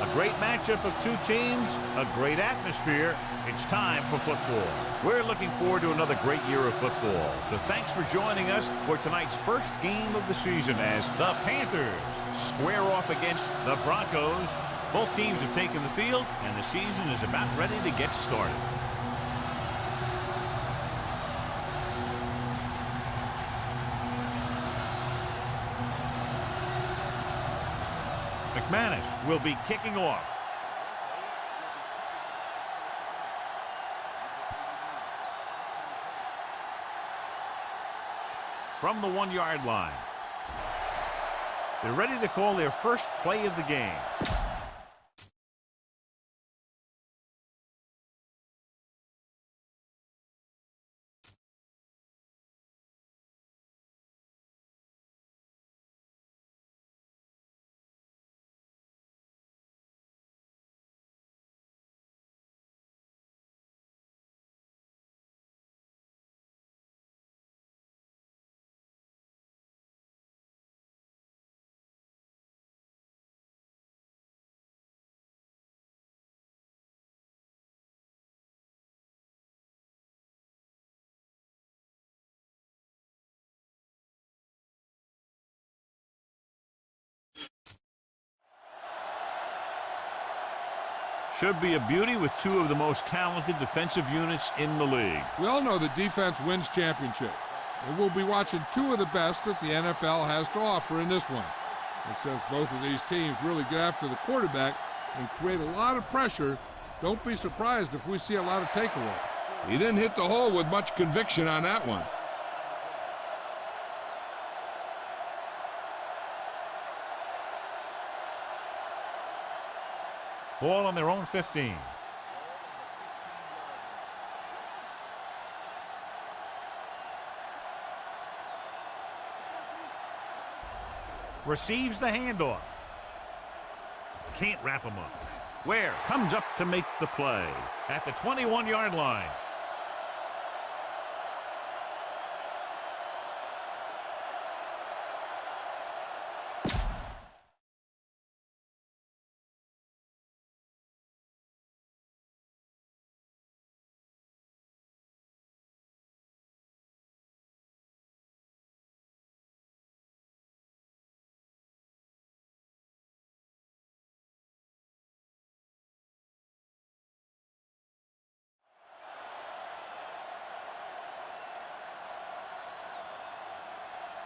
A great matchup of two teams, a great atmosphere. It's time for football. We're looking forward to another great year of football. So thanks for joining us for tonight's first game of the season as the Panthers square off against the Broncos. Both teams have taken the field, and the season is about ready to get started. McManus will be kicking off. From the 1-yard line. They're ready to call their first play of the game. Should be a beauty with two of the most talented defensive units in the league. We all know that defense wins championships, and we'll be watching two of the best that the NFL has to offer in this one. And since both of these teams really get after the quarterback and create a lot of pressure, don't be surprised if we see a lot of takeaway. He didn't hit the hole with much conviction on that one. Ball on their own 15. Receives the handoff. Can't wrap him up. Ware comes up to make the play at the 21-yard line.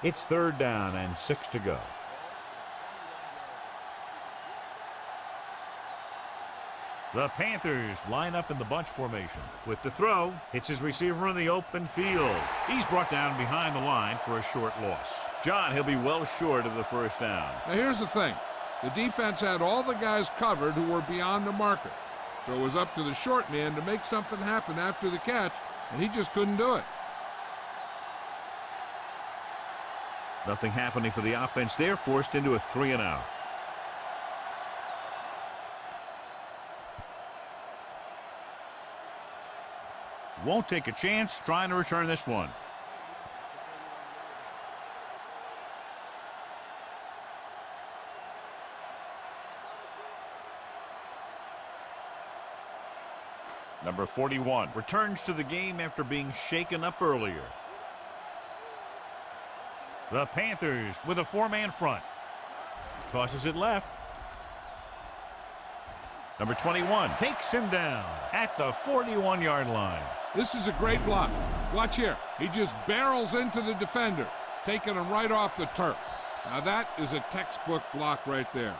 It's 3rd down and 6 to go. The Panthers line up in the bunch formation. With the throw, hits his receiver in the open field. He's brought down behind the line for a short loss. John, he'll be well short of the first down. Now here's the thing. The defense had all the guys covered who were beyond the marker. So it was up to the short man to make something happen after the catch, and he just couldn't do it. Nothing happening for the offense there, forced into a 3-and-out. Won't take a chance trying to return this one. Number 41 returns to the game after being shaken up earlier. The Panthers with a 4-man front. Tosses it left. Number 21 takes him down at the 41-yard line. This is a great block. Watch here. He just barrels into the defender, taking him right off the turf. Now that is a textbook block right there.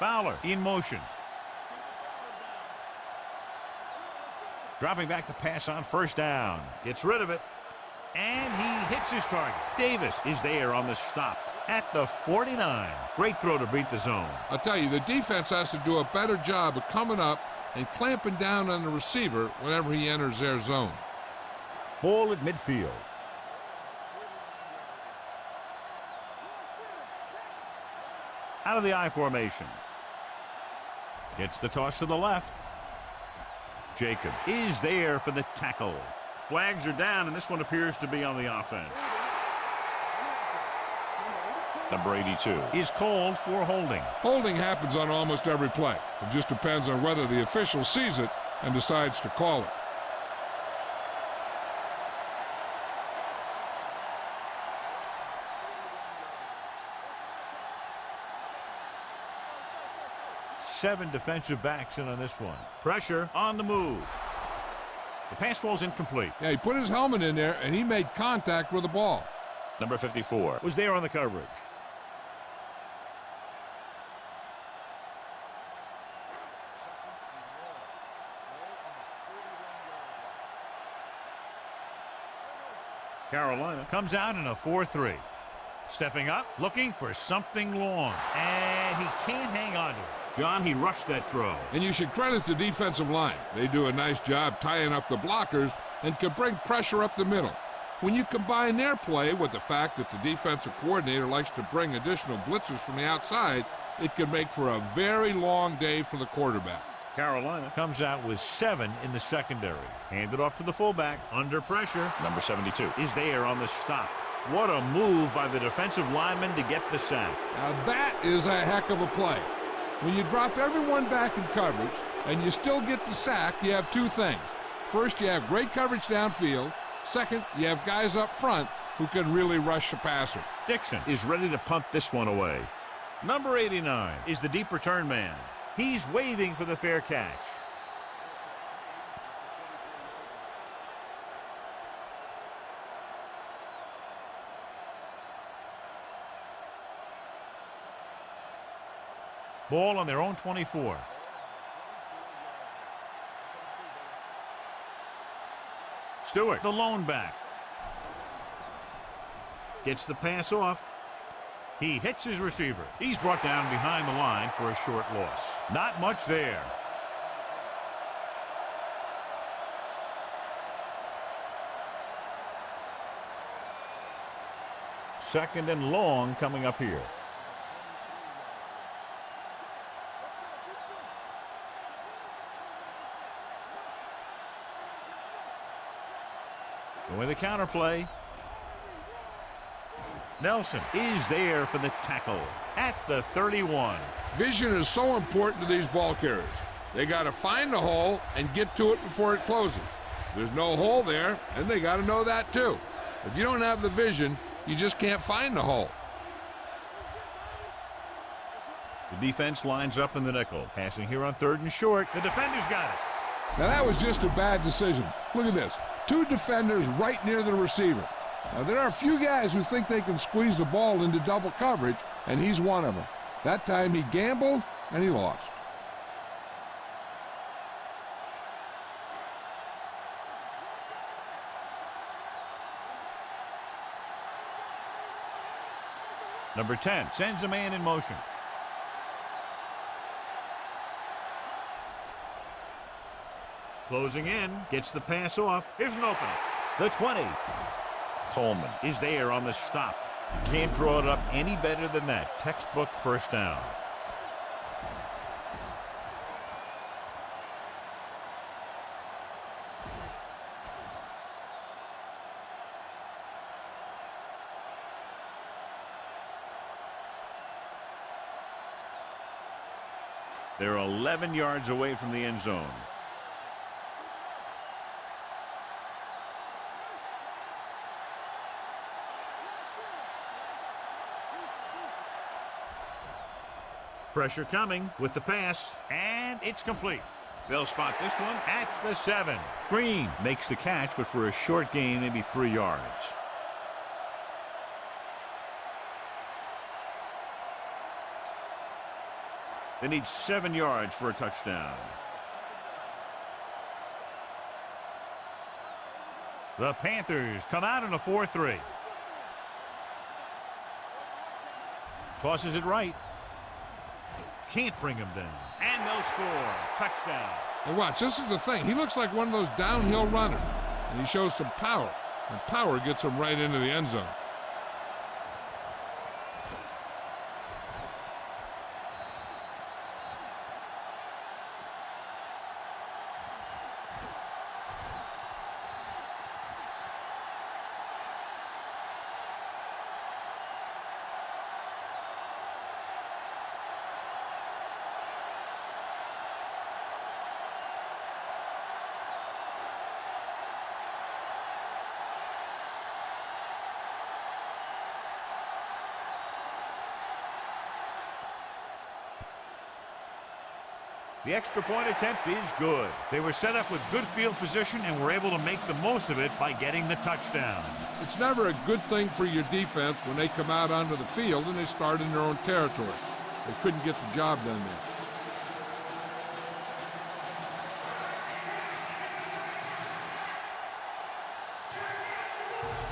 Fowler in motion. Dropping back to pass on first down. Gets rid of it. And he hits his target. Davis is there on the stop at the 49. Great throw to beat the zone. I'll tell you, the defense has to do a better job of coming up and clamping down on the receiver whenever he enters their zone. Ball at midfield. Out of the I formation. Gets the toss to the left. Jacobs is there for the tackle. Flags are down, and this one appears to be on the offense. Number 82 is called for holding. Holding happens on almost every play. It just depends on whether the official sees it and decides to call it. Seven defensive backs in on this one. Pressure on the move. The pass falls incomplete. Yeah, he put his helmet in there, and he made contact with the ball. Number 54 was there on the coverage. Carolina comes out in a 4-3. Stepping up, looking for something long. And he can't hang on to it. John, he rushed that throw. And you should credit the defensive line. They do a nice job tying up the blockers and can bring pressure up the middle. When you combine their play with the fact that the defensive coordinator likes to bring additional blitzers from the outside, it can make for a very long day for the quarterback. Carolina comes out with 7 in the secondary. Handed off to the fullback. Under pressure. Number 72 is there on the stop. What a move by the defensive lineman to get the sack. Now that is a heck of a play. When you drop everyone back in coverage and you still get the sack, you have two things. First, you have great coverage downfield. Second, you have guys up front who can really rush the passer. Dixon is ready to punt this one away. Number 89 is the deep return man. He's waving for the fair catch. Ball on their own 24. Stewart, the lone back. Gets the pass off. He hits his receiver. He's brought down behind the line for a short loss. Not much there. Second and long coming up here. With the counterplay. Nelson is there for the tackle at the 31. Vision is so important to these ball carriers. They got to find the hole and get to it before it closes. There's no hole there, and they got to know that too. If you don't have the vision, you just can't find the hole. The defense lines up in the nickel. Passing here on 3rd and short. The defender's got it. Now that was just a bad decision. Look at this. 2 defenders right near the receiver. Now there are a few guys who think they can squeeze the ball into double coverage, and he's one of them. That time he gambled, and he lost. Number 10 sends a man in motion. Closing in, gets the pass off. Here's an opening. The 20. Coleman is there on the stop. You can't draw it up any better than that. Textbook first down. They're 11 yards away from the end zone. Pressure coming with the pass, and it's complete. They'll spot this one at the 7. Green makes the catch, but for a short gain, maybe 3 yards. They need 7 yards for a touchdown. The Panthers come out in a 4-3. Tosses it right. Can't bring him down. And they'll score. Touchdown. And watch, this is the thing. He looks like one of those downhill runners, and he shows some power. And power gets him right into the end zone. The extra point attempt is good. They were set up with good field position and were able to make the most of it by getting the touchdown. It's never a good thing for your defense when they come out onto the field and they start in their own territory. They couldn't get the job done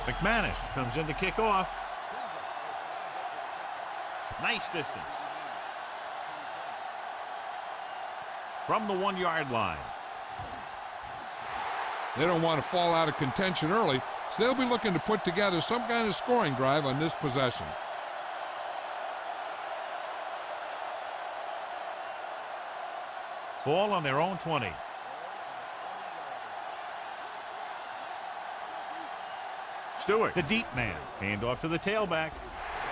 there. McManus comes in to kick off. Nice distance. From the 1-yard line. They don't want to fall out of contention early, so they'll be looking to put together some kind of scoring drive on this possession. Ball on their own 20. Stewart, the deep man. Hand off to the tailback.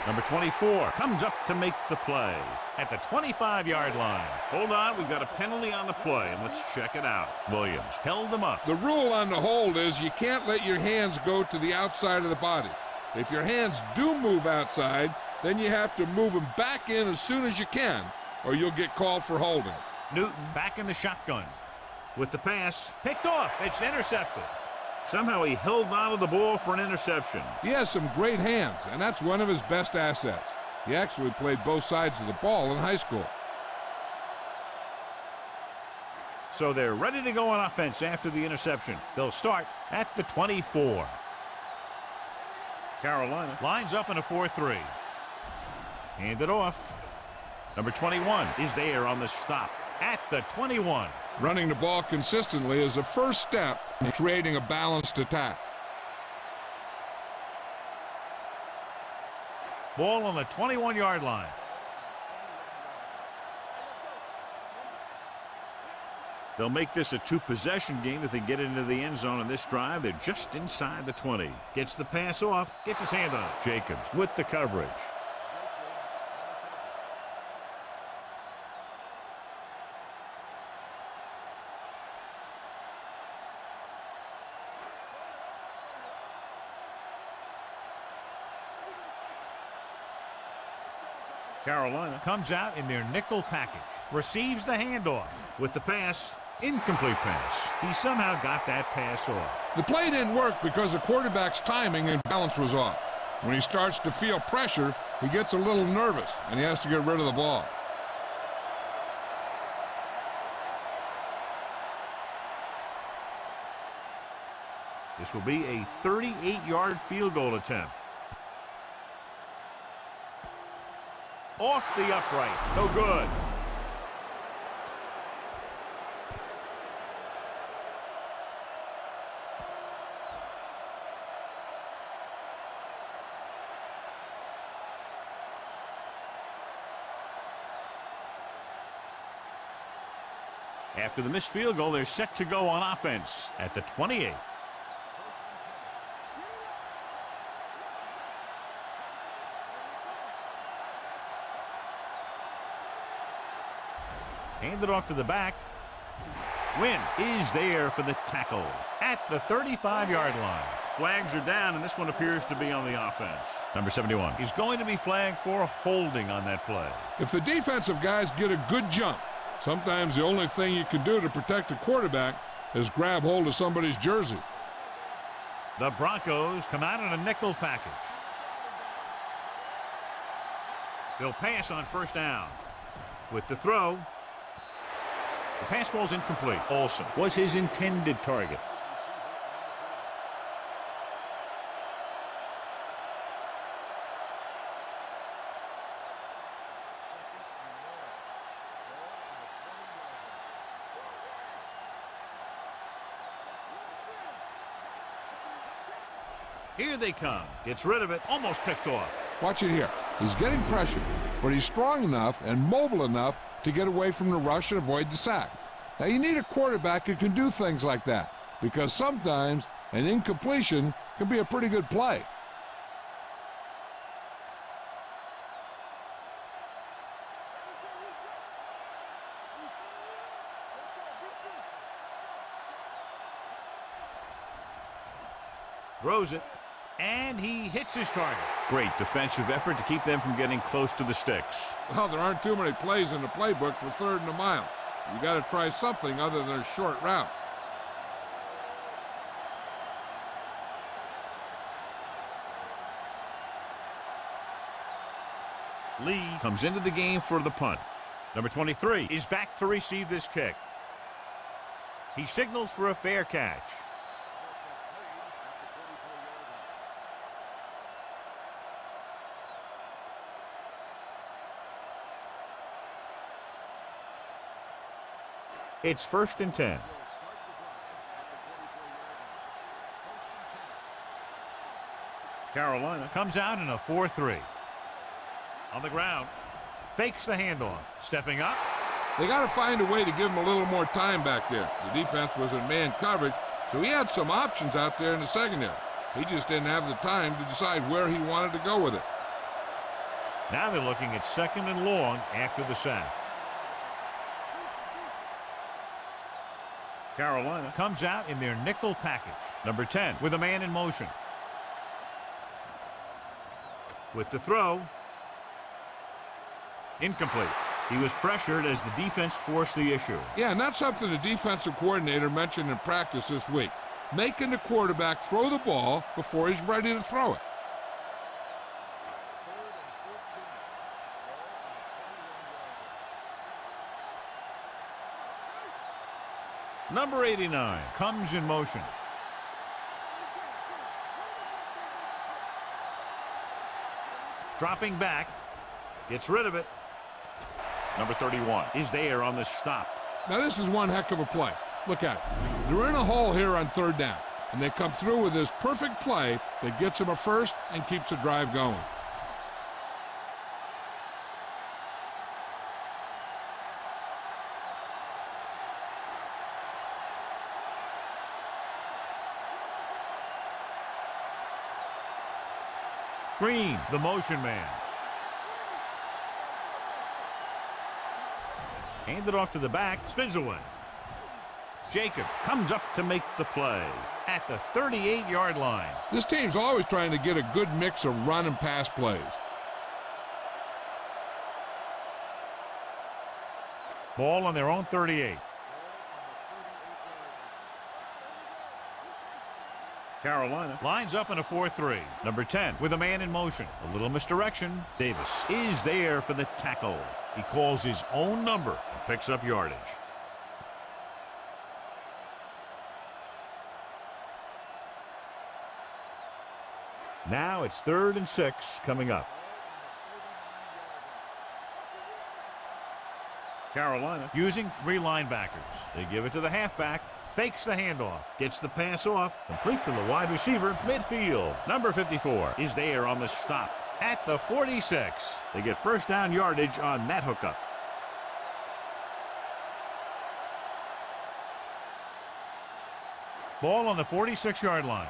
Number 24 comes up to make the play at the 25-yard line. Hold on, we've got a penalty on the play, and let's check it out. Williams held them up. The rule on the hold is you can't let your hands go to the outside of the body. If your hands do move outside, then you have to move them back in as soon as you can, or you'll get called for holding. Newton back in the shotgun. With the pass, picked off. It's intercepted. Somehow he held on to the ball for an interception. He has some great hands, and that's one of his best assets. He actually played both sides of the ball in high school. So they're ready to go on offense after the interception. They'll start at the 24. Carolina lines up in a 4-3. Hand it off. Number 21 is there on the stop at the 21. Running the ball consistently is the first step in creating a balanced attack. Ball on the 21-yard line. They'll make this a 2-possession game if they get into the end zone on this drive. They're just inside the 20. Gets the pass off, gets his hand on it. Jacobs with the coverage. Carolina comes out in their nickel package. Receives the handoff. With the pass, incomplete pass. He somehow got that pass off. The play didn't work because the quarterback's timing and balance was off. When he starts to feel pressure, he gets a little nervous, and he has to get rid of the ball. This will be a 38-yard field goal attempt. Off the upright. No good. After the missed field goal, they're set to go on offense at the 28. Handed off to the back. Wynn is there for the tackle at the 35-yard line. Flags are down, and this one appears to be on the offense. Number 71 is going to be flagged for holding on that play. If the defensive guys get a good jump, sometimes the only thing you can do to protect a quarterback is grab hold of somebody's jersey. The Broncos come out in a nickel package. They'll pass on first down. With the throw. The pass falls incomplete. Olsen was his intended target. Here they come. Gets rid of it. Almost picked off. Watch it here. He's getting pressure, but he's strong enough and mobile enough to get away from the rush and avoid the sack. Now, you need a quarterback who can do things like that, because sometimes an incompletion can be a pretty good play. Throws it. And he hits his target. Great defensive effort to keep them from getting close to the sticks. Well, there aren't too many plays in the playbook for 3rd and a mile. You got to try something other than a short route. Lee comes into the game for the punt. Number 23 is back to receive this kick. He signals for a fair catch. It's 1st and 10. Carolina comes out in a 4-3. On the ground. Fakes the handoff. Stepping up. They got to find a way to give him a little more time back there. The defense was in man coverage, so he had some options out there in the secondary. He just didn't have the time to decide where he wanted to go with it. Now they're looking at 2nd and long after the sack. Carolina comes out in their nickel package. Number 10 with a man in motion. With the throw. Incomplete. He was pressured as the defense forced the issue. Yeah, and that's something the defensive coordinator mentioned in practice this week. Making the quarterback throw the ball before he's ready to throw it. Number 89 comes in motion. Dropping back. Gets rid of it. Number 31 is there on the stop. Now this is one heck of a play. Look at it. They're in a hole here on 3rd down, and they come through with this perfect play that gets them a first and keeps the drive going. Green, the motion man. Handed off to the back, spins away. Jacobs comes up to make the play at the 38-yard line. This team's always trying to get a good mix of run and pass plays. Ball on their own 38. Carolina lines up in a 4-3. Number 10 with a man in motion. A little misdirection. Davis is there for the tackle. He calls his own number and picks up yardage. Now it's 3rd and 6 coming up. Carolina using 3 linebackers. They give it to the halfback. Fakes the handoff. Gets the pass off. Complete to the wide receiver. Midfield. Number 54 is there on the stop at the 46. They get first down yardage on that hookup. Ball on the 46-yard line.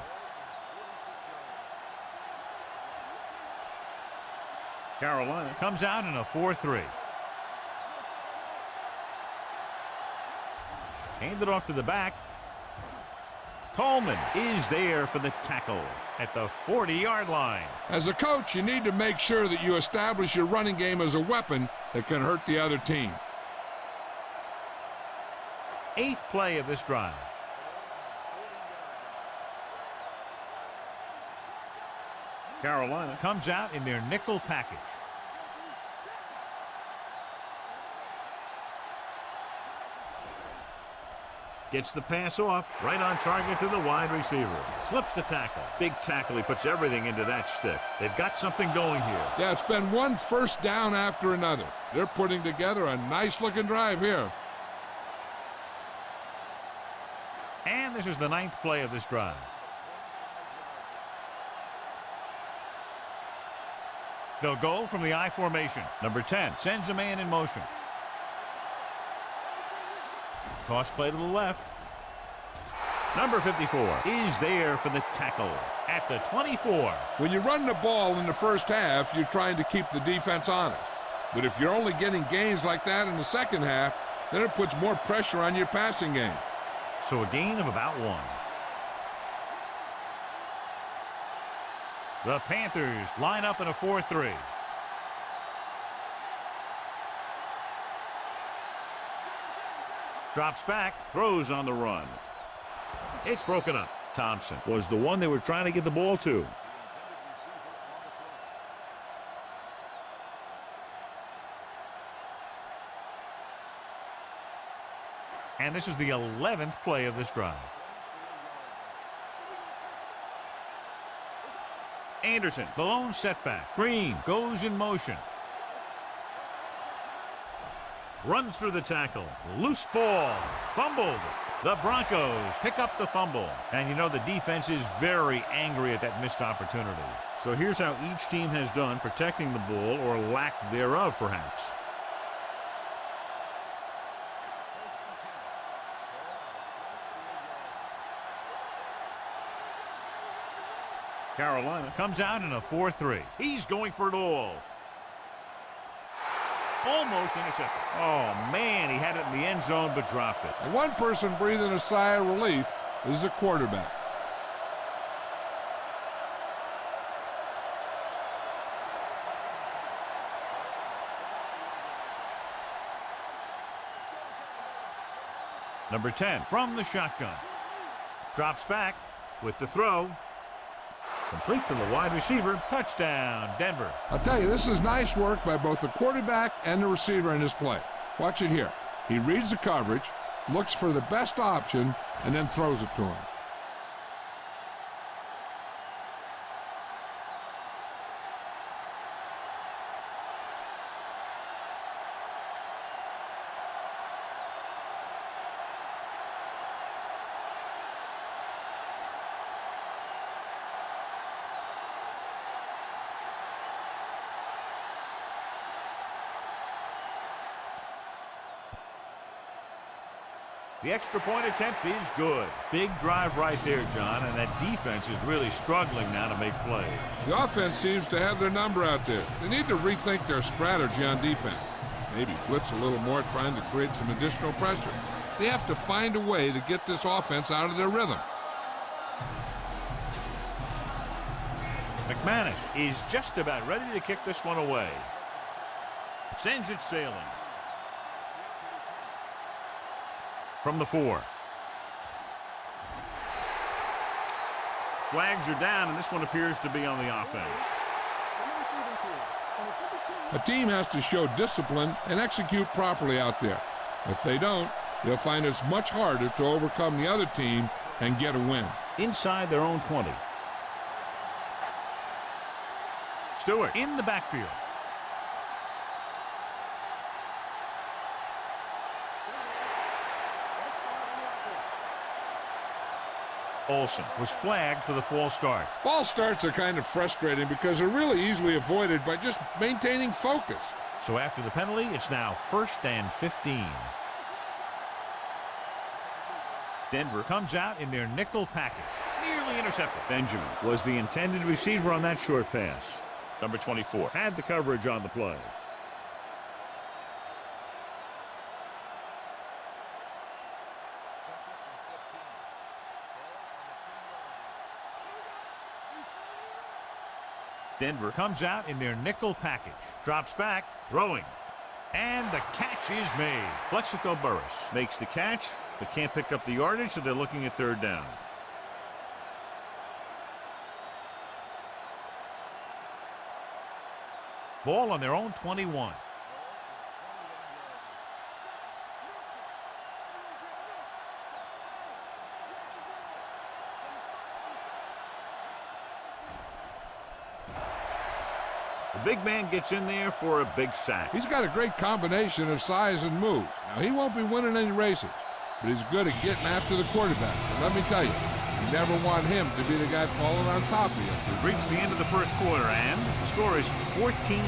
Carolina comes out in a 4-3. Handed off to the back. Coleman is there for the tackle at the 40-yard line. As a coach, you need to make sure that you establish your running game as a weapon that can hurt the other team. 8th play of this drive. Carolina comes out in their nickel package. Gets the pass off, right on target to the wide receiver. Slips the tackle. Big tackle. He puts everything into that stick. They've got something going here. Yeah, it's been one first down after another. They're putting together a nice-looking drive here. And this is the 9th play of this drive. They'll go from the I formation. Number 10 sends a man in motion. Toss play to the left. Number 54 is there for the tackle at the 24. When you run the ball in the first half, you're trying to keep the defense honest. But if you're only getting gains like that in the second half, then it puts more pressure on your passing game. So a gain of about 1. The Panthers line up in a 4-3. Drops back, throws on the run. It's broken up. Thompson was the one they were trying to get the ball to. And this is the 11th play of this drive. Anderson, the lone setback. Green goes in motion. Runs through the tackle. Loose ball. Fumbled. The Broncos pick up the fumble. And you know the defense is very angry at that missed opportunity. So here's how each team has done protecting the ball, or lack thereof perhaps. Carolina comes out in a 4-3. He's going for it all. Almost intercepted. Oh, man, he had it in the end zone but dropped it. And one person breathing a sigh of relief is the quarterback. Number 10 from the shotgun. Drops back with the throw. Complete to the wide receiver. Touchdown, Denver. I'll tell you, this is nice work by both the quarterback and the receiver in this play. Watch it here. He reads the coverage, looks for the best option, and then throws it to him. The extra point attempt is good. Big drive right there, John, and that defense is really struggling now to make plays. The offense seems to have their number out there. They need to rethink their strategy on defense. Maybe blitz a little more, trying to create some additional pressure. They have to find a way to get this offense out of their rhythm. McManus is just about ready to kick this one away. Sends it sailing. From the 4. Flags are down, and this one appears to be on the offense. A team has to show discipline and execute properly out there. If they don't, they'll find it's much harder to overcome the other team and get a win. Inside their own 20. Stewart in the backfield. Olsen was flagged for the false start. False starts are kind of frustrating because they're really easily avoided by just maintaining focus. So after the penalty, it's now 1st and 15. Denver comes out in their nickel package. Nearly intercepted. Benjamin was the intended receiver on that short pass. Number 24 had the coverage on the play. Denver comes out in their nickel package. Drops back, throwing. And the catch is made. Plexico Burris makes the catch, but can't pick up the yardage, so they're looking at 3rd down. Ball on their own 21. The big man gets in there for a big sack. He's got a great combination of size and moves. Now, he won't be winning any races, but he's good at getting after the quarterback. And let me tell you, you never want him to be the guy falling on top of you. We've reached the end of the first quarter, and the score is 14.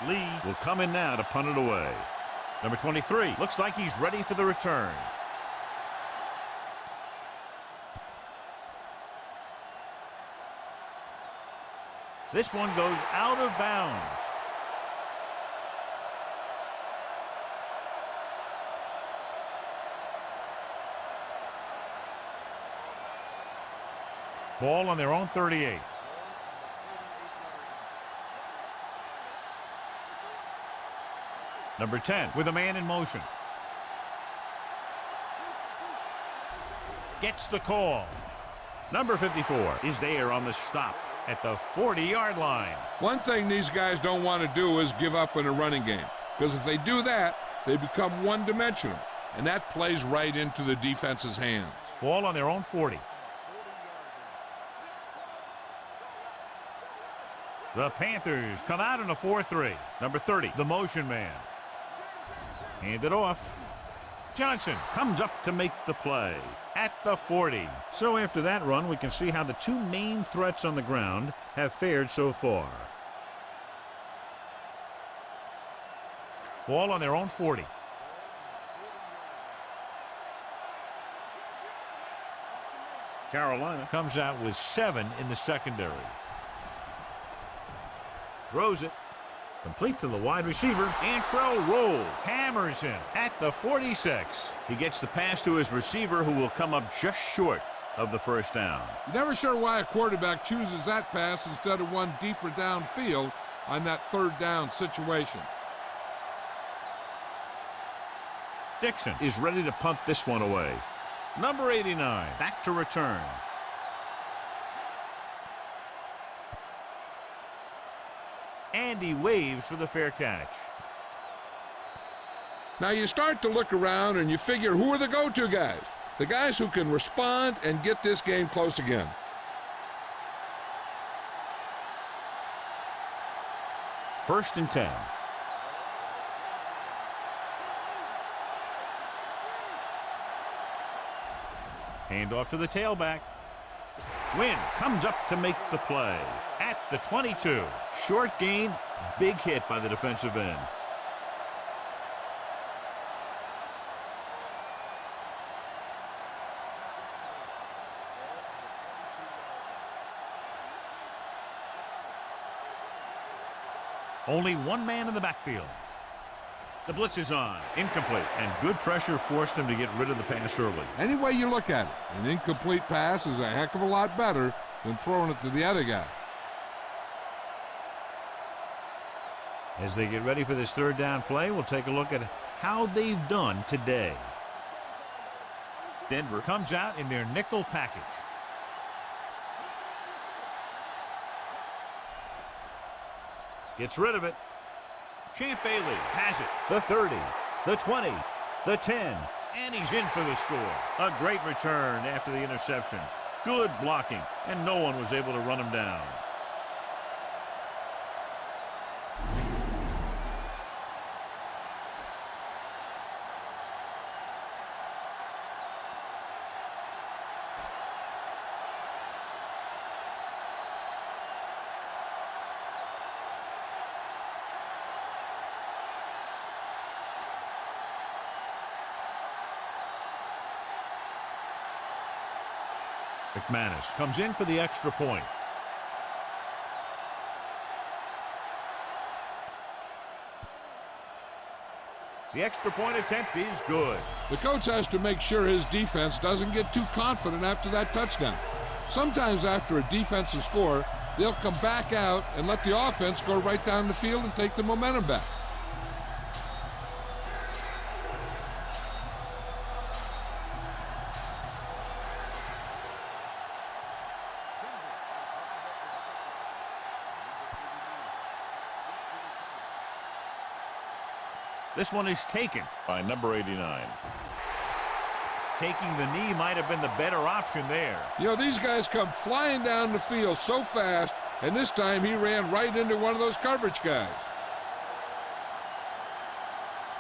Lee will come in now to punt it away. Number 23 looks like he's ready for the return. This one goes out of bounds. Ball on their own 38. Number 10 with a man in motion. Gets the call. Number 54 is there on the stop at the 40-yard line. One thing these guys don't want to do is give up in a running game, because if they do that, they become one-dimensional, and that plays right into the defense's hands. Ball on their own 40. The Panthers come out in a 4-3. Number 30, the motion man. Hand it off. Johnson comes up to make the play at the 40. So after that run, we can see how the two main threats on the ground have fared so far. Ball on their own 40. Carolina comes out with 7 in the secondary. Throws it. Complete to the wide receiver. Antrell Roll hammers him at the 46. He gets the pass to his receiver, who will come up just short of the first down. You're never sure why a quarterback chooses that pass instead of one deeper downfield on that third down situation. Dixon is ready to punt this one away. Number 89 back to return. And he waves for the fair catch. Now you start to look around and you figure, who are the go-to guys? The guys who can respond and get this game close again. First and 10. Hand off to the tailback. Wynn comes up to make the play at the 22. Short gain, big hit by the defensive end. Only one man in the backfield. The blitz is on. Incomplete. And good pressure forced him to get rid of the pass early. Any way you look at it, an incomplete pass is a heck of a lot better than throwing it to the other guy. As they get ready for this third down play, we'll take a look at how they've done today. Denver comes out in their nickel package. Gets rid of it. Champ Bailey has it. The 30, the 20, the 10, and he's in for the score. A great return after the interception. Good blocking, and no one was able to run him down. McManus comes in for the extra point. The extra point attempt is good. The coach has to make sure his defense doesn't get too confident after that touchdown. Sometimes after a defensive score, they'll come back out and let the offense go right down the field and take the momentum back. This one is taken by number 89. Taking the knee might have been the better option there. You know, these guys come flying down the field so fast, and this time he ran right into one of those coverage guys.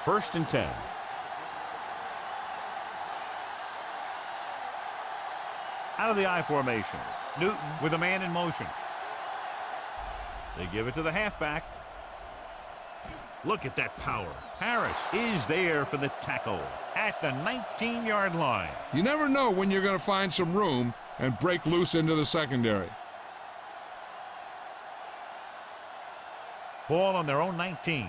First and 10. Out of the I formation. Newton with a man in motion. They give it to the halfback. Look at that power. Harris is there for the tackle at the 19-yard line. You never know when you're going to find some room and break loose into the secondary. Ball on their own 19.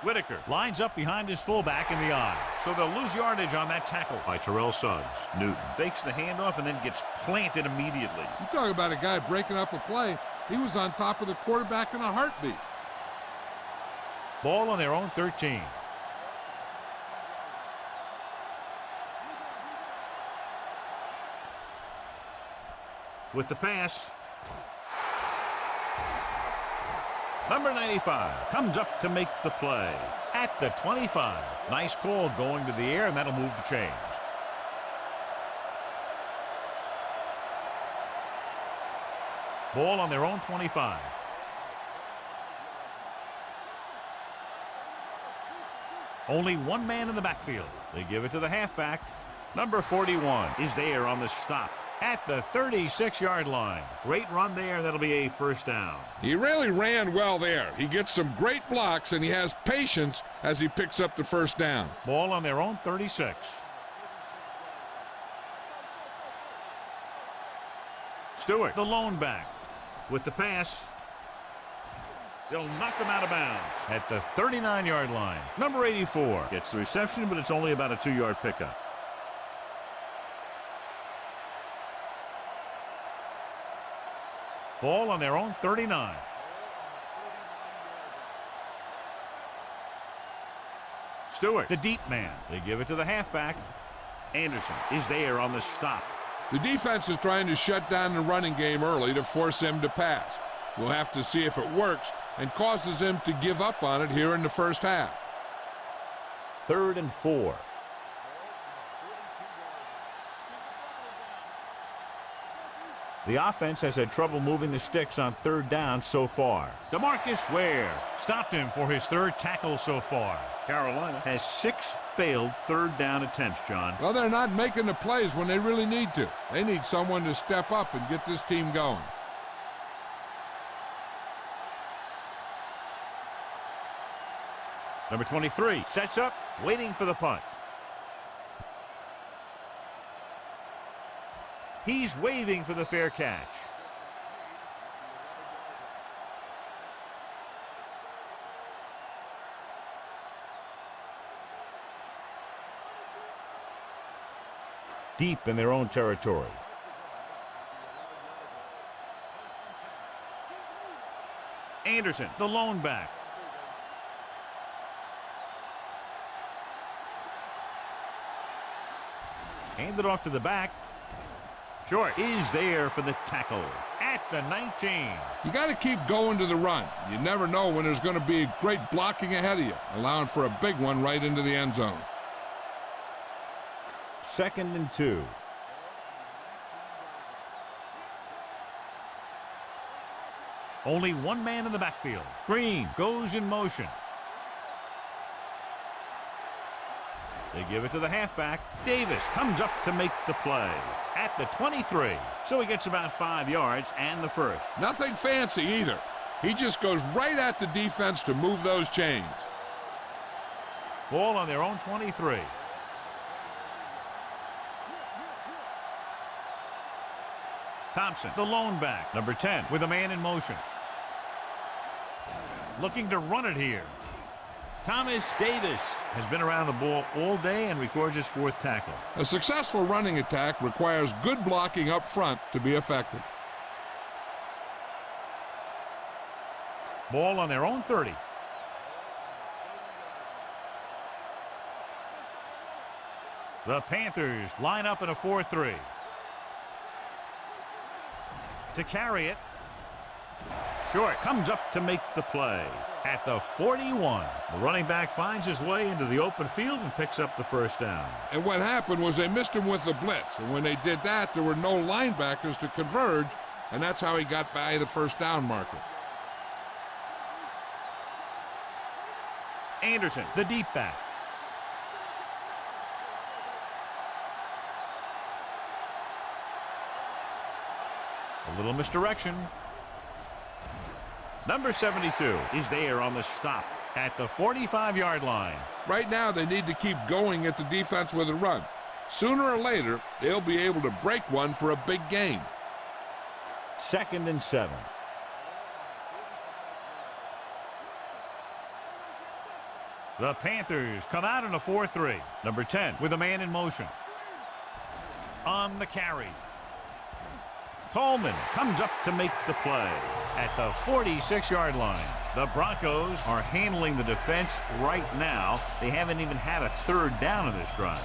Whitaker lines up behind his fullback in the I. So they'll lose yardage on that tackle by Terrell Suggs. Newton fakes the handoff and then gets planted immediately. You talk about a guy breaking up a play. He was on top of the quarterback in a heartbeat. Ball on their own 13. With the pass. Number 95 comes up to make the play at the 25. Nice call going to the air, and that'll move the chains. Ball on their own 25. Only one man in the backfield. They give it to the halfback. Number 41 is there on the stop at the 36-yard line. Great run there. That'll be a first down. He really ran well there. He gets some great blocks, and he has patience as he picks up the first down. Ball on their own 36. Stewart, the lone back, with the pass. They'll knock him out of bounds at the 39-yard line. Number 84 gets the reception, but it's only about a 2-yard pickup. Ball on their own 39. Stewart, the deep man. They give it to the halfback. Anderson is there on the stop. The defense is trying to shut down the running game early to force him to pass. We'll have to see if it works and causes him to give up on it here in the first half. 3rd and 4. The offense has had trouble moving the sticks on 3rd down so far. DeMarcus Ware stopped him for his 3rd tackle so far. Carolina has 6 failed 3rd down attempts, John. Well, they're not making the plays when they really need to. They need someone to step up and get this team going. Number 23 sets up, waiting for the punt. He's waving for the fair catch. Deep in their own territory. Anderson, the lone back. Handed off to the back. Short is there for the tackle at the 19. You got to keep going to the run. You never know when there's going to be great blocking ahead of you, allowing for a big one right into the end zone. 2nd and 2. Only one man in the backfield. Green goes in motion. They give it to the halfback. Davis comes up to make the play at the 23. So he gets about 5 yards and the first. Nothing fancy either. He just goes right at the defense to move those chains. Ball on their own 23. Thompson, the lone back. Number 10 with a man in motion. Looking to run it here. Thomas Davis has been around the ball all day and records his 4th tackle. A successful running attack requires good blocking up front to be effective. Ball on their own 30. The Panthers line up in a 4-3. To carry it. Short comes up to make the play at the 41. The running back finds his way into the open field and picks up the first down. And what happened was they missed him with the blitz. And when they did that, there were no linebackers to converge, and that's how he got by the first down marker. Anderson, the deep back. A little misdirection. Number 72 is there on the stop at the 45-yard line. Right now, they need to keep going at the defense with a run. Sooner or later, they'll be able to break one for a big gain. 2nd and 7. The Panthers come out in a 4-3. Number 10 with a man in motion. On the carry. Coleman comes up to make the play at the 46-yard line. The Broncos are handling the defense right now. They haven't even had a 3rd down in this drive.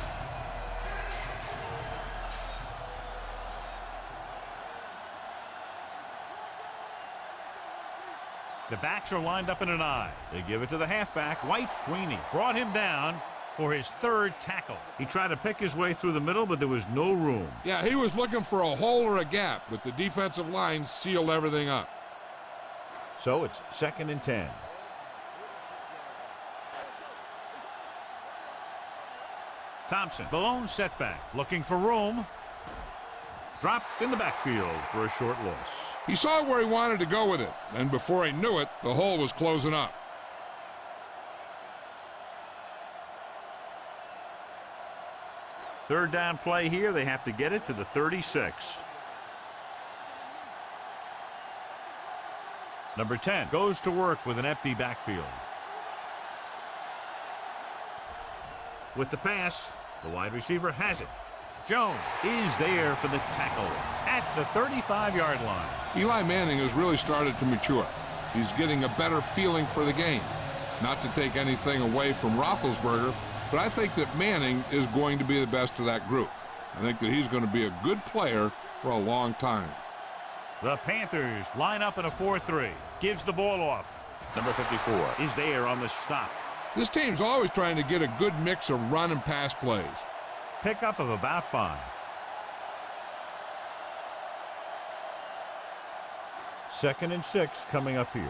The backs are lined up in an I. They give it to the halfback. White Freeney brought him down for his 3rd tackle. He tried to pick his way through the middle, but there was no room. Yeah, he was looking for a hole or a gap, but the defensive line sealed everything up. So it's 2nd and 10. Thompson, the lone setback, looking for room. Dropped in the backfield for a short loss. He saw where he wanted to go with it, and before he knew it, the hole was closing up. Third down play here. They have to get it to the 36. Number 10 goes to work with an empty backfield. With the pass, the wide receiver has it. Jones is there for the tackle at the 35-yard line. Eli Manning has really started to mature. He's getting a better feeling for the game. Not to take anything away from Roethlisberger, but I think that Manning is going to be the best of that group. I think that he's going to be a good player for a long time. The Panthers line up in a 4-3. Gives the ball off. Number 54 is there on the stop. This team's always trying to get a good mix of run and pass plays. Pickup of about 5. Second and 6 coming up here.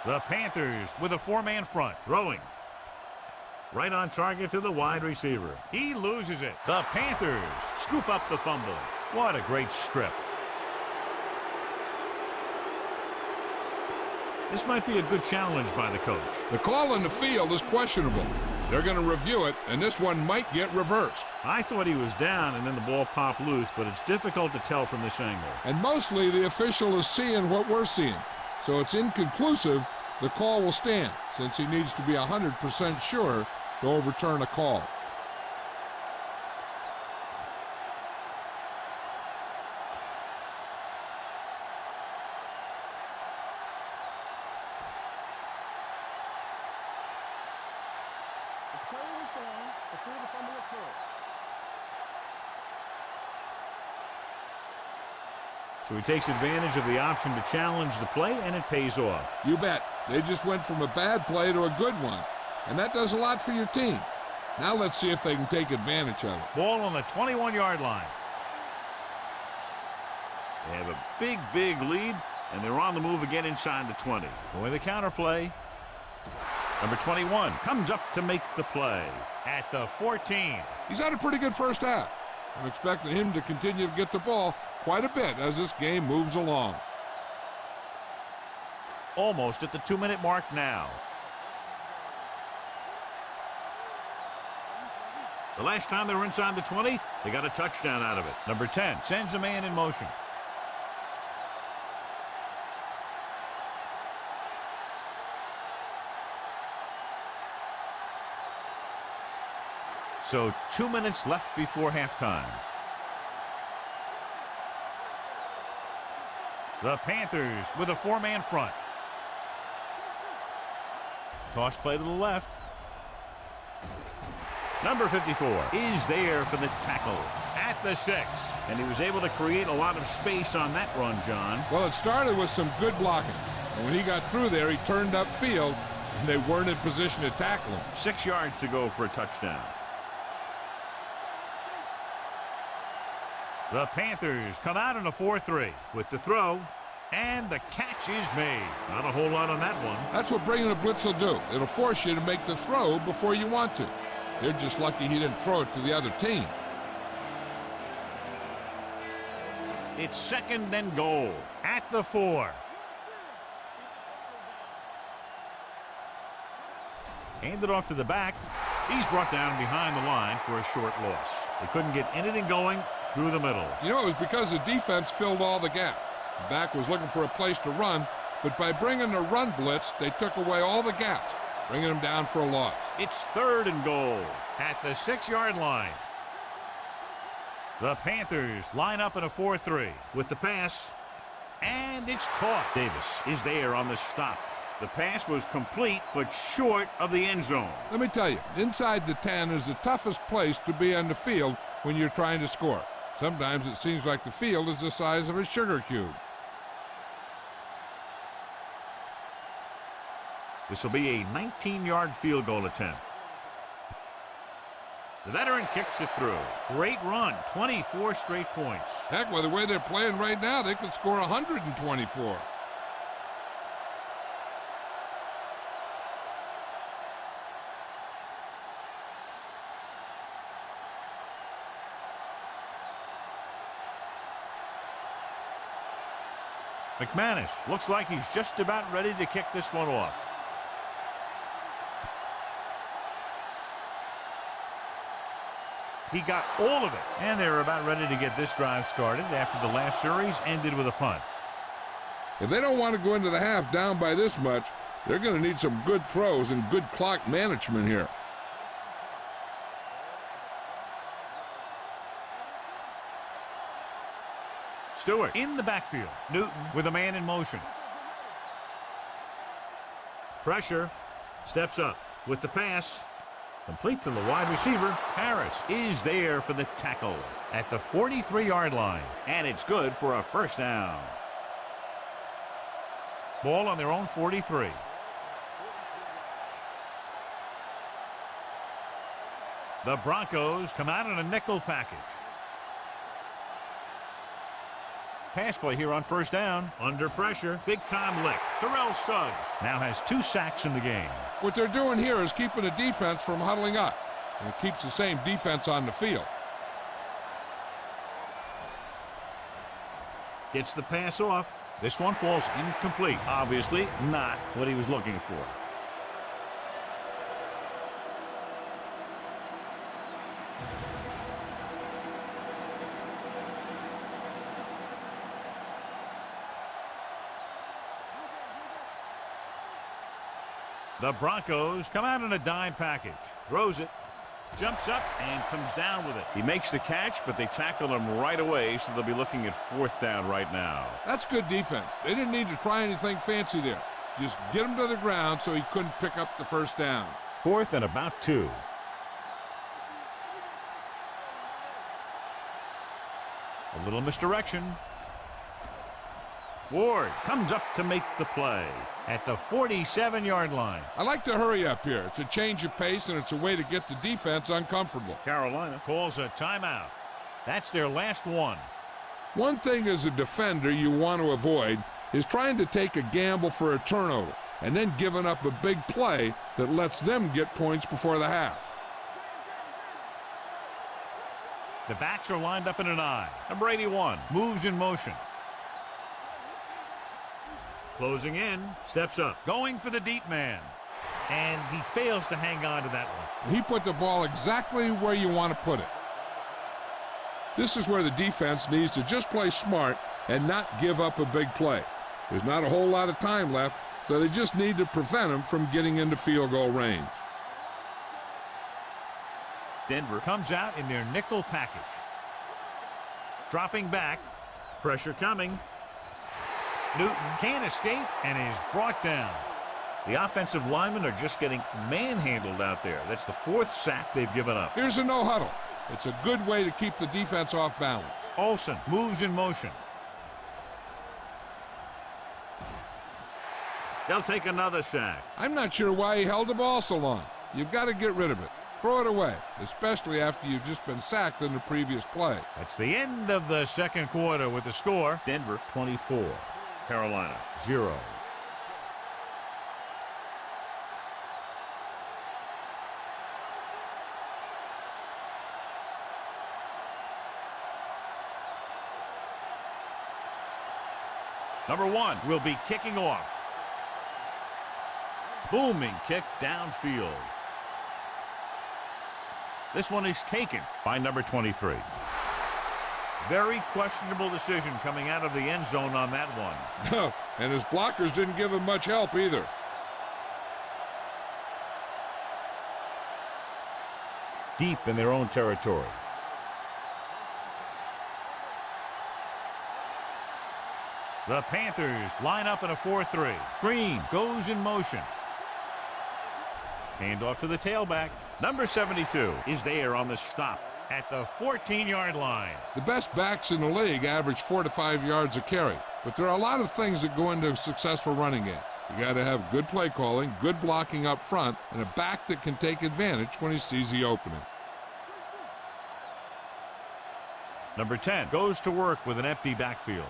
The Panthers with a 4-man front, throwing. Right on target to the wide receiver. He loses it. The Panthers scoop up the fumble. What a great strip. This might be a good challenge by the coach. The call on the field is questionable. They're going to review it, and this one might get reversed. I thought he was down, and then the ball popped loose, but it's difficult to tell from this angle. And mostly the official is seeing what we're seeing. So it's inconclusive. The call will stand, since he needs to be 100% sure to overturn a call. The play was gone before the fumble occurred. So he takes advantage of the option to challenge the play, and it pays off. You bet. They just went from a bad play to a good one. And that does a lot for your team. Now let's see if they can take advantage of it. Ball on the 21-yard line. They have a big lead, and they're on the move again inside the 20. With a counter play. Number 21 comes up to make the play at the 14. He's had a pretty good first half. I'm expecting him to continue to get the ball quite a bit as this game moves along. Almost at the 2-minute mark now. The last time they were inside the 20, they got a touchdown out of it. Number 10 sends a man in motion. So 2 minutes left before halftime. The Panthers with a 4-man front. Toss play to the left. Number 54 is there for the tackle at the 6. And he was able to create a lot of space on that run, John. Well, it started with some good blocking. And when he got through there, he turned upfield, and they weren't in position to tackle him. 6 yards to go for a touchdown. The Panthers come out in a 4-3 with the throw, and the catch is made. Not a whole lot on that one. That's what bringing a blitz will do. It'll force you to make the throw before you want to. They're just lucky he didn't throw it to the other team. It's second and goal at the 4. Handed off to the back. He's brought down behind the line for a short loss. They couldn't get anything going through the middle. You know, it was because the defense filled all the gap. The back was looking for a place to run, but by bringing the run blitz, they took away all the gaps, bringing them down for a loss. It's third and goal at the 6-yard line. The Panthers line up in a 4-3 with the pass, and it's caught. Davis is there on the stop. The pass was complete, but short of the end zone. Let me tell you, inside the 10 is the toughest place to be on the field when you're trying to score. Sometimes it seems like the field is the size of a sugar cube. This will be a 19-yard field goal attempt. The veteran kicks it through. Great run, 24 straight points. Heck, with the way they're playing right now, they could score 124. McManus looks like he's just about ready to kick this one off. He got all of it, and they're about ready to get this drive started after the last series ended with a punt. If they don't want to go into the half down by this much, they're going to need some good throws and good clock management here. Stewart in the backfield. Newton with a man in motion. Pressure. Steps up with the pass. Complete to the wide receiver. Harris is there for the tackle at the 43-yard line. And it's good for a first down. Ball on their own 43. The Broncos come out in a nickel package. Pass play here on first down. Under pressure. Big-time lick. Terrell Suggs now has 2 sacks in the game. What they're doing here is keeping the defense from huddling up. And it keeps the same defense on the field. Gets the pass off. This one falls incomplete. Obviously not what he was looking for. The Broncos come out in a dime package. Throws it. Jumps up and comes down with it. He makes the catch, but they tackle him right away, so they'll be looking at 4th down right now. That's good defense. They didn't need to try anything fancy there. Just get him to the ground so he couldn't pick up the first down. 4th and about 2. A little misdirection. Ward comes up to make the play at the 47-yard line. I like to hurry up here. It's a change of pace, and it's a way to get the defense uncomfortable. Carolina calls a timeout. That's their last one. One thing as a defender you want to avoid is trying to take a gamble for a turnover and then giving up a big play that lets them get points before the half. The backs are lined up in an I. Number 81 moves in motion. Closing in, steps up, going for the deep man. And he fails to hang on to that one. He put the ball exactly where you want to put it. This is where the defense needs to just play smart and not give up a big play. There's not a whole lot of time left, so they just need to prevent him from getting into field goal range. Denver comes out in their nickel package. Dropping back, pressure coming. Newton can't escape and is brought down. The offensive linemen are just getting manhandled out there. That's the 4th sack they've given up. Here's a no huddle. It's a good way to keep the defense off balance. Olsen moves in motion. They'll take another sack. I'm not sure why he held the ball so long. You've got to get rid of it. Throw it away, especially after you've just been sacked in the previous play. That's the end of the second quarter with the score. Denver 24. Carolina 0. Number 1 will be kicking off. Booming kick downfield. This one is taken by number 23. Very questionable decision coming out of the end zone on that one. And his blockers didn't give him much help either. Deep in their own territory. The Panthers line up in a 4-3. Green goes in motion. Handoff to the tailback. Number 72 is there on the stop at the 14-yard line. The best backs in the league average 4 to 5 yards a carry, but there are a lot of things that go into a successful running game. You got to have good play calling, good blocking up front, and a back that can take advantage when he sees the opening. Number 10 goes to work with an empty backfield.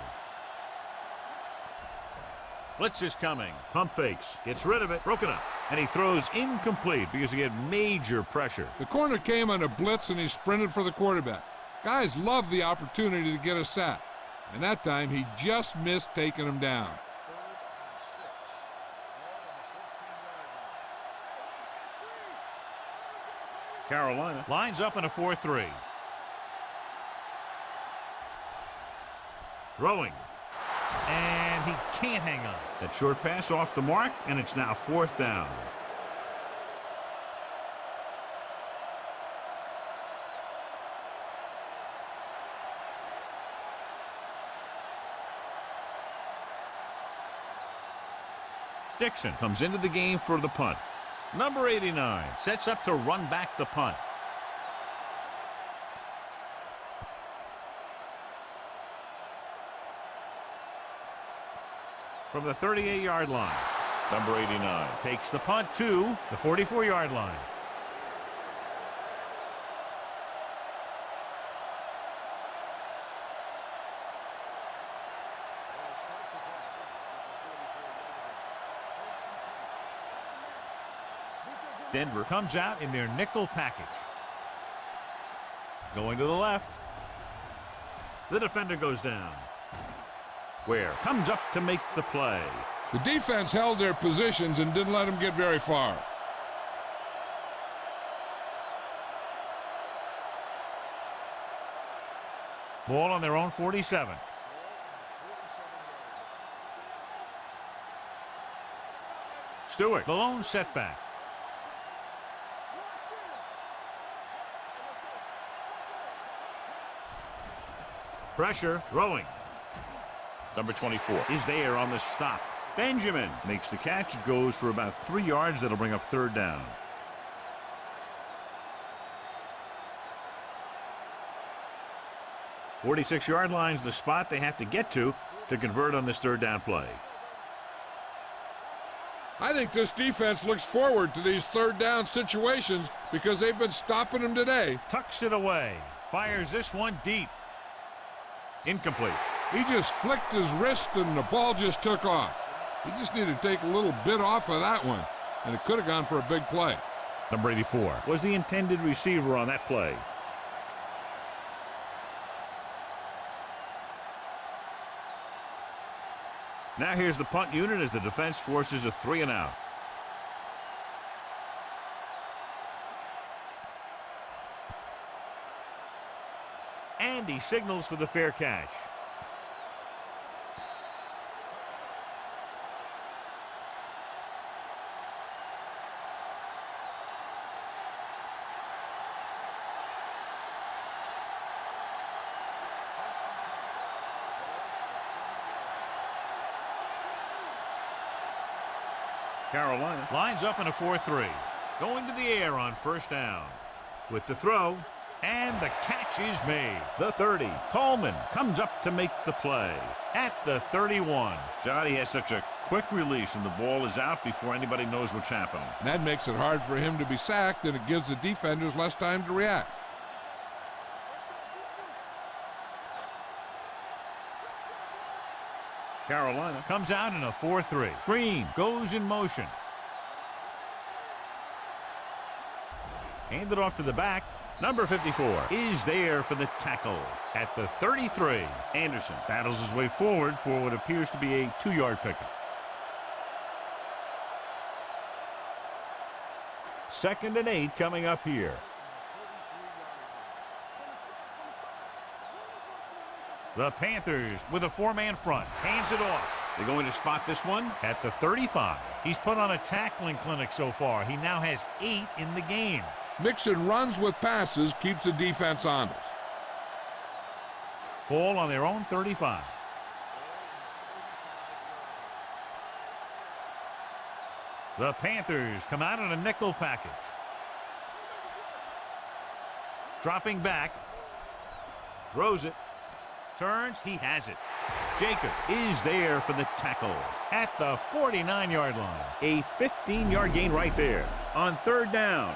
Blitz is coming. Pump fakes. Gets rid of it. Broken up. And he throws incomplete because he had major pressure. The corner came on a blitz and he sprinted for the quarterback. Guys love the opportunity to get a sack. And that time he just missed taking him down. Carolina lines up in a 4-3. Throwing. And he can't hang on. That short pass off the mark, and it's now 4th down. Dixon comes into the game for the punt. Number 89 sets up to run back the punt. From the 38-yard line, number 89 takes the punt to the 44-yard line. Denver comes out in their nickel package. Going to the left. The defender goes down. Ware comes up to make the play. The defense held their positions and didn't let them get very far. Ball on their own 47. Stewart, the lone setback. Pressure, throwing. Number 24 is there on the stop. Benjamin makes the catch. It goes for about 3 yards. That'll bring up third down. "46-yard line's the spot they have to get to convert on this third down play. I think this defense looks forward to these third down situations because they've been stopping them today. Tucks it away. Fires this one deep. Incomplete. He just flicked his wrist and the ball just took off. He just needed to take a little bit off of that one, and it could have gone for a big play. Number 84 was the intended receiver on that play. Now here's the punt unit as the defense forces a 3 and out. And he signals for the fair catch. Carolina lines up in a 4-3. Going to the air on first down. With the throw, and the catch is made. The 30. Coleman comes up to make the play. At the 31. Johnny has such a quick release, and the ball is out before anybody knows what's happening. That makes it hard for him to be sacked, and it gives the defenders less time to react. Carolina comes out in a 4-3. Green goes in motion. Hand it off to the back. Number 54 is there for the tackle at the 33. Anderson battles his way forward for what appears to be a 2-yard pickup. 2nd and 8 coming up here. The Panthers with a 4-man front. Hands it off. They're going to spot this one at the 35. He's put on a tackling clinic so far. He now has 8 in the game. Mixing runs with passes keeps the defense honest. Ball on their own 35. The Panthers come out in a nickel package. Dropping back. Throws it. Turns. He has it. Jacobs is there for the tackle at the 49-yard line. A 15-yard gain right there on third down.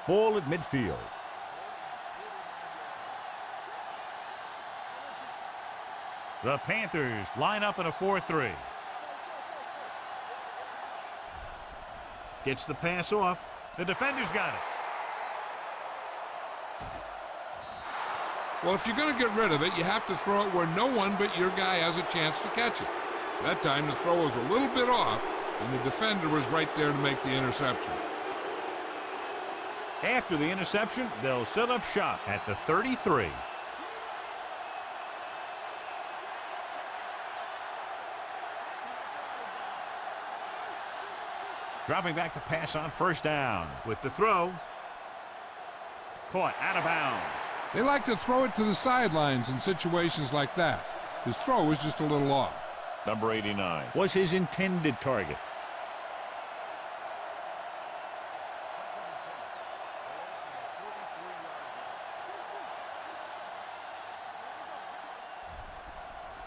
Ball at midfield. The Panthers line up in a 4-3. Gets the pass off. The defender's got it. Well, if you're going to get rid of it, you have to throw it where no one but your guy has a chance to catch it. That time the throw was a little bit off, and the defender was right there to make the interception. After the interception, they'll set up shop at the 33. Dropping back to pass on first down. With the throw. Caught out of bounds. They like to throw it to the sidelines in situations like that. His throw was just a little off. Number 89 was his intended target.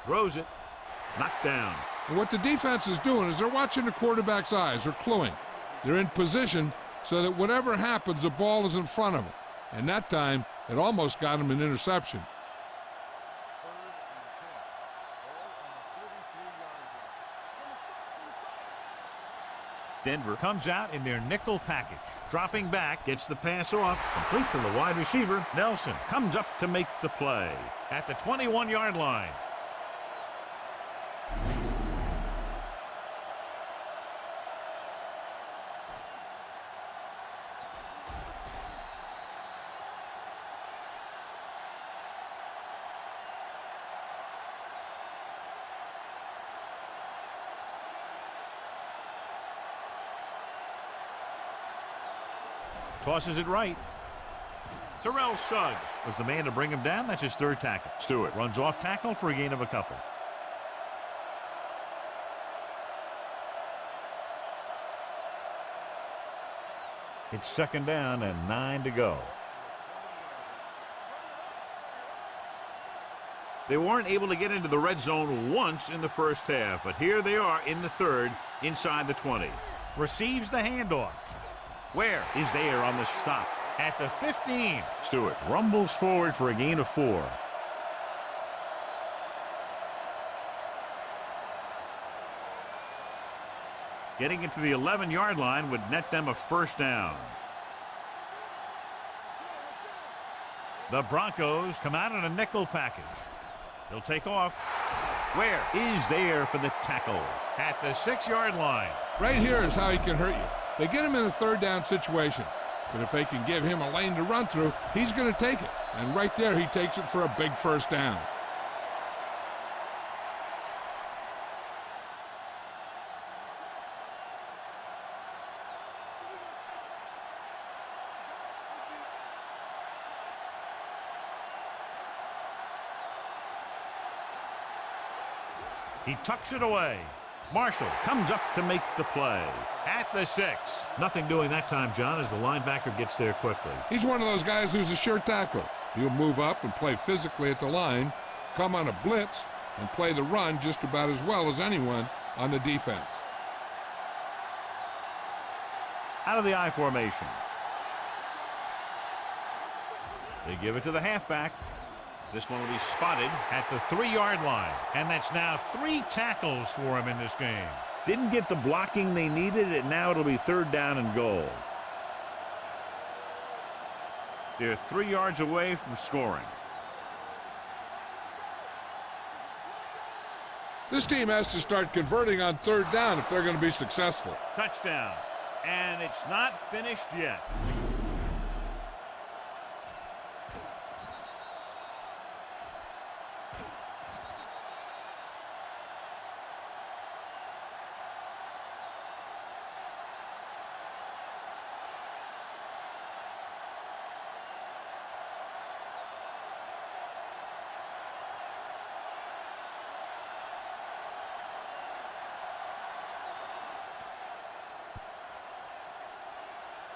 Throws it. Knocked down. And what the defense is doing is they're watching the quarterback's eyes. They're cluing. They're in position so that whatever happens, the ball is in front of them. And that time, it almost got him an interception. Denver comes out in their nickel package. Dropping back, gets the pass off, complete to the wide receiver. Nelson comes up to make the play at the 21-yard line. Tosses it right. Terrell Suggs was the man to bring him down. That's his third tackle. Stewart runs off tackle for a gain of a couple. It's second down and 9 to go. They weren't able to get into the red zone once in the first half, but here they are in the third, inside the 20. Receives the handoff. Where is there on the stop? At the 15. Stewart rumbles forward for a gain of 4. Getting into the 11-yard line would net them a first down. The Broncos come out in a nickel package. They'll take off. Where is there for the tackle? At the 6-yard line. Right here is how he can hurt you. They get him in a third down situation. But if they can give him a lane to run through, he's going to take it. And right there, he takes it for a big first down. He tucks it away. Marshall comes up to make the play at the 6. Nothing doing that time, John, as the linebacker gets there quickly. He's one of those guys who's a sure tackler. He'll move up and play physically at the line, come on a blitz, and play the run just about as well as anyone on the defense. Out of the I formation. They give it to the halfback. This one will be spotted at the 3-yard line. And that's now 3 tackles for him in this game. Didn't get the blocking they needed, and now it'll be third down and goal. They're 3 yards away from scoring. This team has to start converting on third down if they're going to be successful. Touchdown. And it's not finished yet.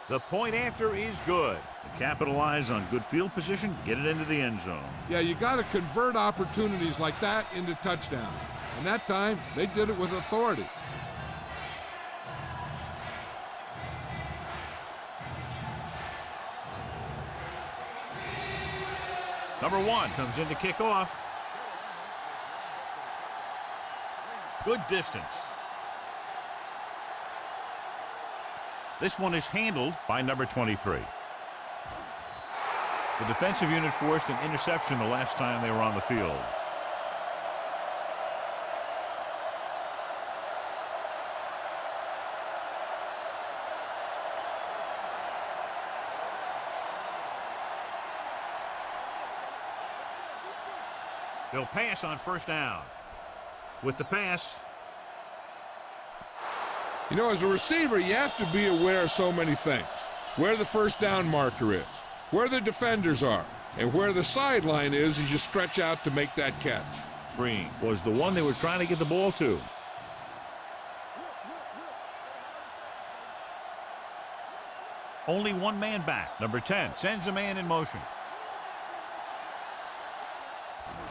The point after is good. They capitalize on good field position, get it into the end zone. Yeah, you got to convert opportunities like that into touchdowns. And that time, they did it with authority. Number 1 comes in to kick off. Good distance. This one is handled by number 23. The defensive unit forced an interception the last time they were on the field. They'll pass on first down. With the pass. You know, as a receiver, you have to be aware of so many things. Where the first down marker is, where the defenders are, And where the sideline is you stretch out to make that catch. Green was the one they were trying to get the ball to. Only one man back. Number 10 sends a man in motion.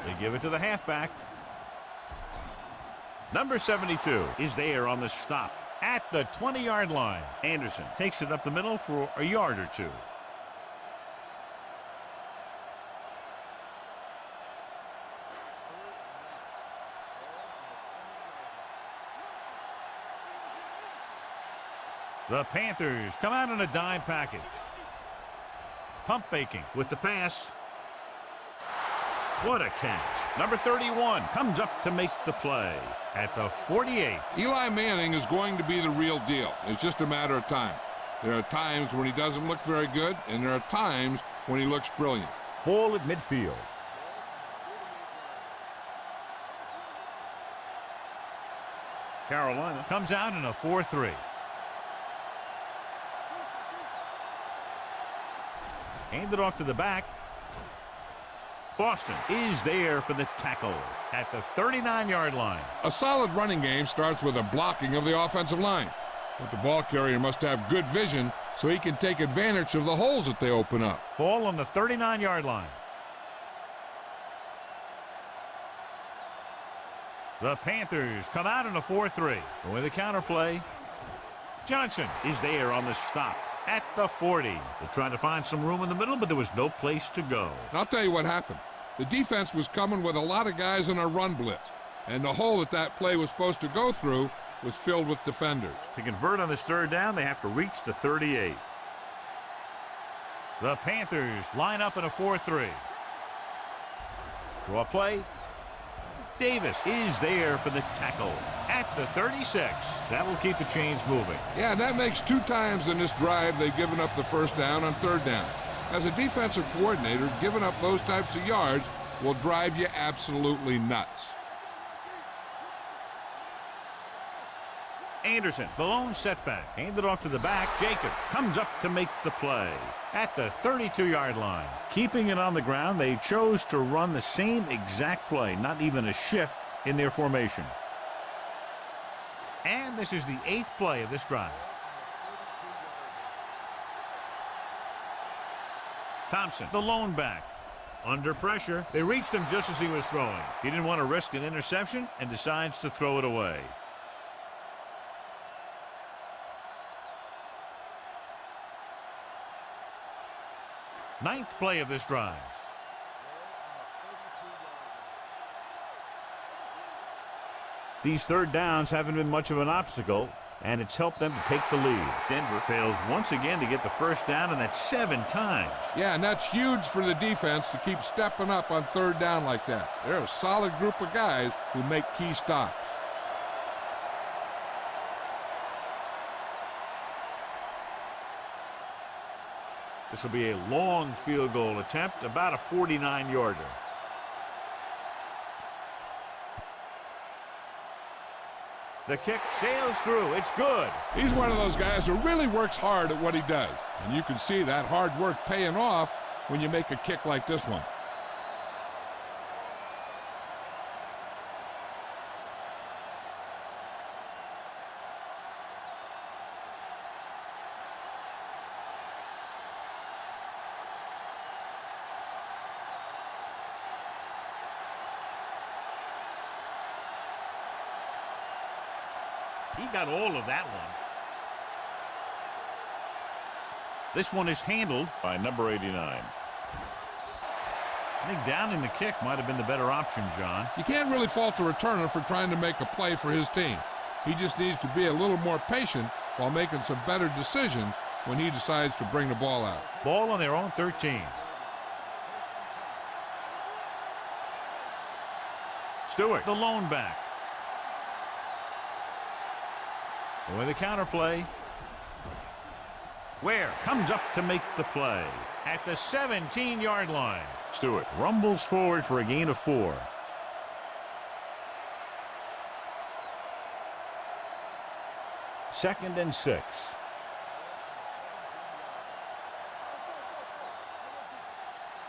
They give it to the halfback. Number 72 is there on the stop at the 20-yard line. Anderson takes it up the middle for a yard or two. The Panthers come out in a dime package. Pump faking with the pass. What a catch. Number 31 comes up to make the play at the 48. Eli Manning is going to be the real deal. It's just a matter of time. There are times when he doesn't look very good, and there are times when he looks brilliant. Ball at midfield. Carolina comes out in a 4-3. Hand it off to the back. Boston is there for the tackle at the 39-yard line. A solid running game starts with a blocking of the offensive line. But the ball carrier must have good vision so he can take advantage of the holes that they open up. Ball on the 39-yard line. The Panthers come out in a 4-3. With a counter play. Johnson is there on the stop at the 40. They're trying to find some room in the middle, but there was no place to go. And I'll tell you what happened. The defense was coming with a lot of guys in a run blitz, and the hole that play was supposed to go through was filled with defenders. To convert on this third down, they have to reach the 38. The Panthers line up in a 4-3. Draw play. Davis is there for the tackle at the 36. That will keep the chains moving. Yeah, and that makes 2 times in this drive they've given up the first down on third down. As a defensive coordinator, giving up those types of yards will drive you absolutely nuts. Anderson, the lone setback. Handed off to the back. Jacobs comes up to make the play at the 32-yard line. Keeping it on the ground, they chose to run the same exact play, not even a shift in their formation. And this is the 8th play of this drive. Thompson, the lone back. Under pressure, they reached him just as he was throwing. He didn't want to risk an interception and decides to throw it away. Ninth play of this drive. These third downs haven't been much of an obstacle, and it's helped them to take the lead. Denver fails once again to get the first down, and that's 7 times. Yeah, and that's huge for the defense to keep stepping up on third down like that. They're a solid group of guys who make key stops. This will be a long field goal attempt, about a 49-yarder. The kick sails through. It's good. He's one of those guys who really works hard at what he does. And you can see that hard work paying off when you make a kick like this one. He got all of that one. This one is handled by number 89. I think downing the kick might have been the better option, John. You can't really fault the returner for trying to make a play for his team. He just needs to be a little more patient while making some better decisions when he decides to bring the ball out. Ball on their own 13. Stewart, the lone back. With a counter play. Ware comes up to make the play at the 17-yard line. Stewart rumbles forward for a gain of 4. Second and 6.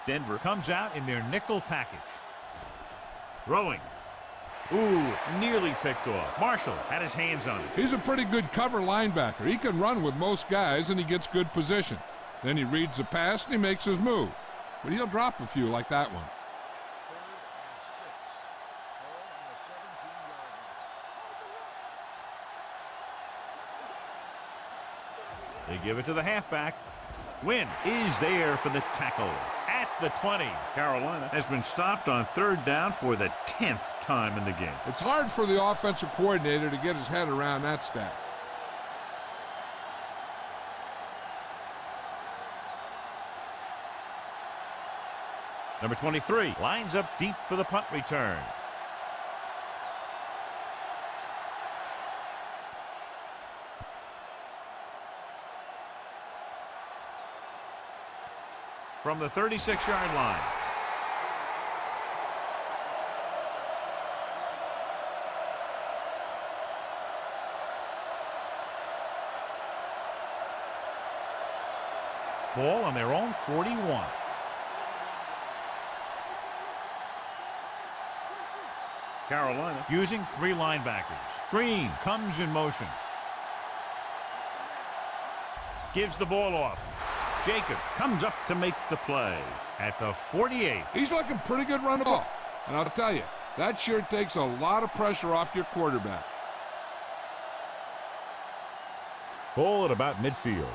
Denver comes out in their nickel package. Throwing. Ooh, nearly picked off. Marshall had his hands on it. He's a pretty good cover linebacker. He can run with most guys, and he gets good position. Then he reads the pass, and he makes his move. But he'll drop a few like that one. 3rd and 6. They give it to the halfback. Wynn is there for the tackle. At the 20. Carolina has been stopped on 3rd down for the 10th time in the game. It's hard for the offensive coordinator to get his head around that stat. Number 23 lines up deep for the punt return. From the 36-yard line. Ball on their own 41. Carolina using 3 linebackers. Green comes in motion. Gives the ball off. Jacobs comes up to make the play at the 48. He's looking pretty good running the ball. And I'll tell you, that sure takes a lot of pressure off your quarterback. Ball at about midfield.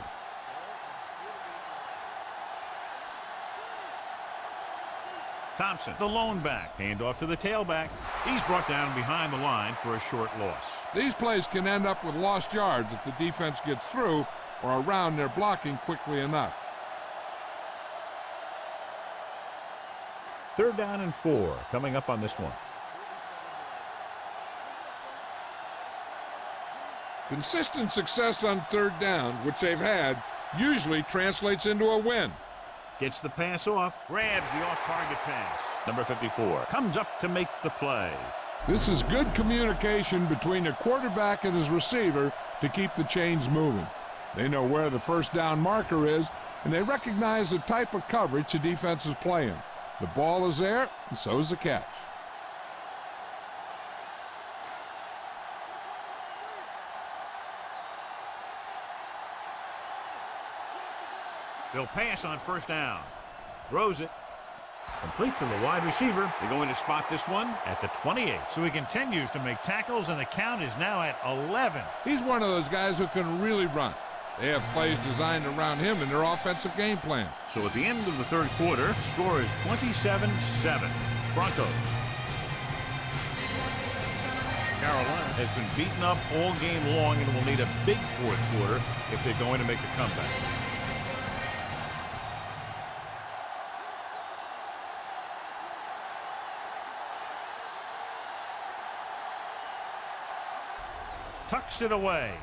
Thompson, the lone back. Handoff to the tailback. He's brought down behind the line for a short loss. These plays can end up with lost yards if the defense gets through or around their blocking quickly enough. 3rd down and 4 coming up on this one. Consistent success on 3rd down, which they've had, usually translates into a win. Gets the pass off. Grabs the off-target pass. Number 54 comes up to make the play. This is good communication between the quarterback and his receiver to keep the chains moving. They know where the 1st down marker is, and they recognize the type of coverage the defense is playing. The ball is there, and so is the catch. They'll pass on 1st down. Throws it. Complete to the wide receiver. They're going to spot this one at the 28. So he continues to make tackles, and the count is now at 11. He's one of those guys who can really run. They have plays designed around him in their offensive game plan. So at the end of the 3rd quarter, the score is 27-7. Broncos. Carolina has been beaten up all game long and will need a big 4th quarter if they're going to make a comeback. Tucks it away.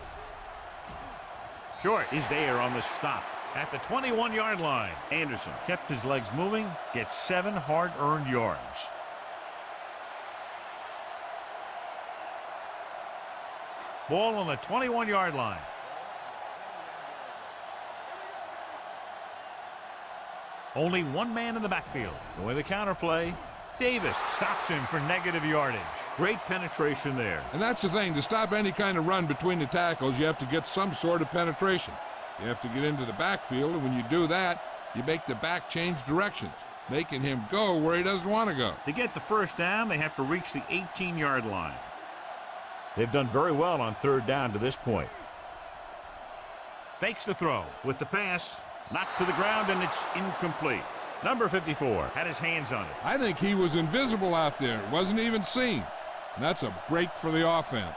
Short is there on the stop at the 21-yard line. Anderson kept his legs moving, gets 7 hard-earned yards. Ball on the 21-yard line. Only one man in the backfield. Going the counter play. Davis stops him for negative yardage. Great penetration there. And that's the thing. To stop any kind of run between the tackles, you have to get some sort of penetration. You have to get into the backfield, and when you do that, you make the back change directions, making him go where he doesn't want to go. To get the 1st down, they have to reach the 18-yard line. They've done very well on 3rd down to this point. Fakes the throw with the pass. Knocked to the ground, and it's incomplete. Number 54 had his hands on it. I think he was invisible out there. Wasn't even seen. And that's a break for the offense.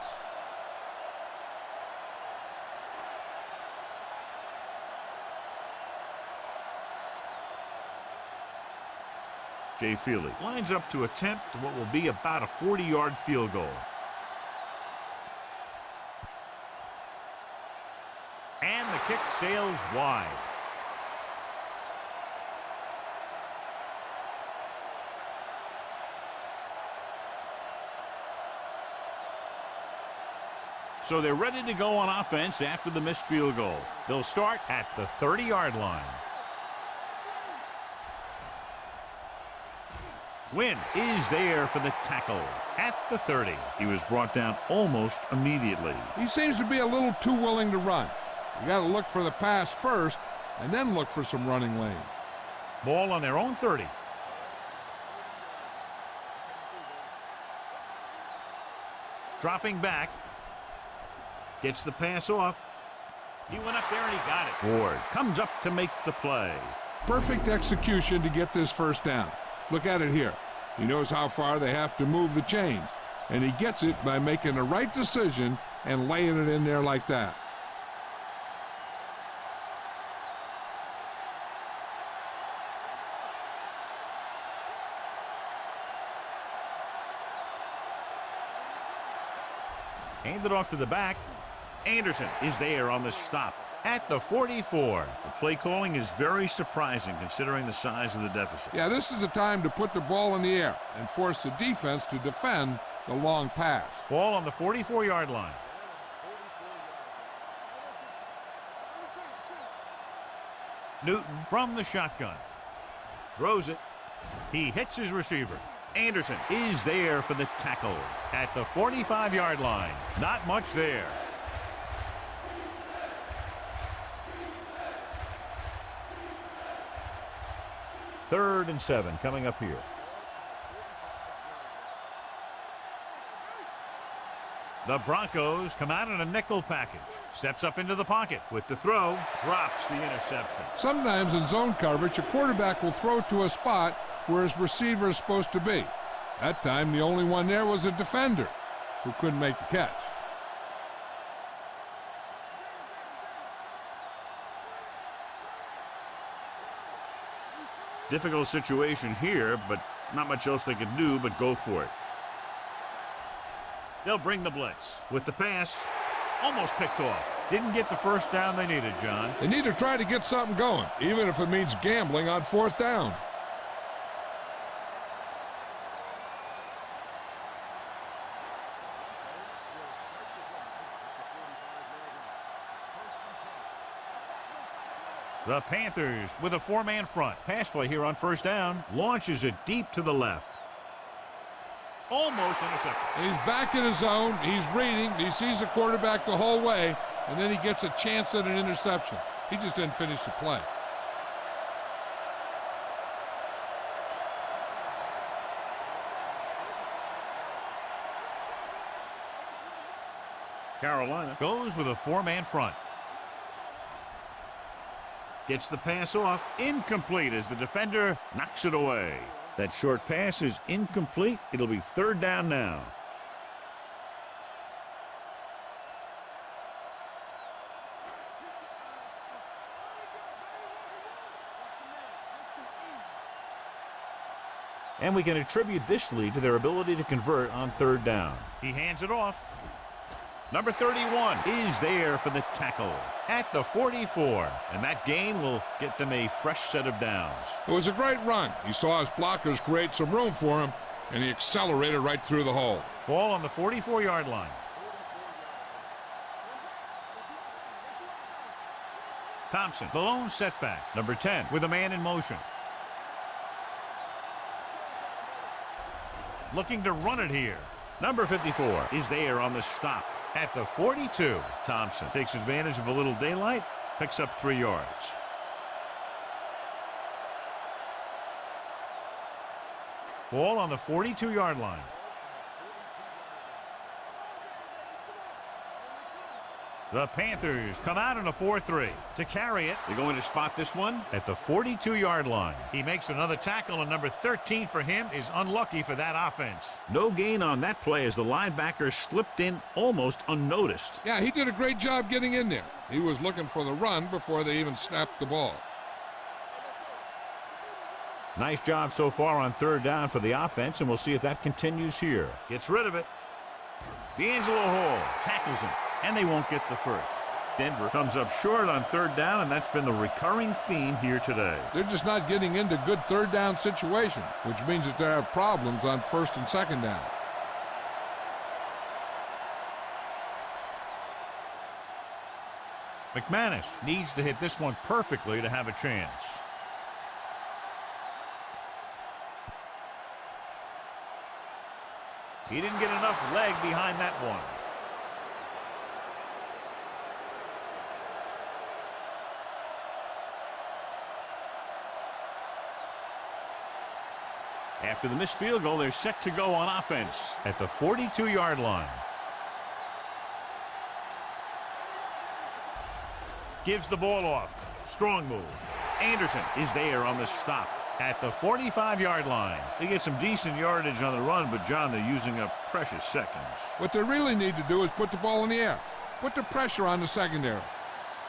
Jay Feely lines up to attempt what will be about a 40-yard field goal. And the kick sails wide. So they're ready to go on offense after the missed field goal. They'll start at the 30-yard line. Wynn is there for the tackle at the 30. He was brought down almost immediately. He seems to be a little too willing to run. You got to look for the pass first and then look for some running lane. Ball on their own 30. Dropping back. Gets the pass off. He went up there and he got it. Ward comes up to make the play. Perfect execution to get this first down. Look at it here. He knows how far they have to move the chains, and he gets it by making the right decision and laying it in there like that. Handed off to the back. Anderson is there on the stop at the 44. The play calling is very surprising considering the size of the deficit. Yeah, this is a time to put the ball in the air and force the defense to defend the long pass. Ball on the 44-yard line. Newton from the shotgun. Throws it. He hits his receiver. Anderson is there for the tackle at the 45-yard line. Not much there. Third and 7 coming up here. The Broncos come out in a nickel package. Steps up into the pocket with the throw. Drops the interception. Sometimes in zone coverage, a quarterback will throw to a spot where his receiver is supposed to be. That time, the only one there was a defender who couldn't make the catch. Difficult situation here, but not much else they can do but go for it. They'll bring the blitz. With the pass, almost picked off. Didn't get the first down they needed, John. They need to try to get something going, even if it means gambling on fourth down. The Panthers with a four-man front. Pass play here on first down. Launches it deep to the left. Almost intercepted. He's back in his zone. He's reading. He sees the quarterback the whole way, and then he gets a chance at an interception. He just didn't finish the play. Carolina goes with a four-man front. Gets the pass off. Incomplete as the defender knocks it away. That short pass is incomplete. It'll be third down now. And we can attribute this lead to their ability to convert on third down. He hands it off. Number 31 is there for the tackle at the 44. And that gain will get them a fresh set of downs. It was a great run. He saw his blockers create some room for him, and he accelerated right through the hole. Ball on the 44-yard line. Thompson, the lone setback. Number 10 with a man in motion. Looking to run it here. Number 54 is there on the stop at the 42. Thompson takes advantage of a little daylight, picks up 3 yards. Ball on the 42-yard line. The Panthers come out in a 4-3. To carry it, they're going to spot this one at the 42-yard line. He makes another tackle, and number 13 for him is unlucky for that offense. No gain on that play as the linebacker slipped in almost unnoticed. Yeah, he did a great job getting in there. He was looking for the run before they even snapped the ball. Nice job so far on third down for the offense, and we'll see if that continues here. Gets rid of it. D'Angelo Hall tackles him, and they won't get the first. Denver comes up short on third down, and that's been the recurring theme here today. They're just not getting into good third down situations, which means that they have problems on first and second down. McManus needs to hit this one perfectly to have a chance. He didn't get enough leg behind that one. After the missed field goal, they're set to go on offense at the 42-yard line. Gives the ball off. Strong move. Anderson is there on the stop at the 45-yard line. They get some decent yardage on the run, but, John, they're using up precious seconds. What they really need to do is put the ball in the air. Put the pressure on the secondary.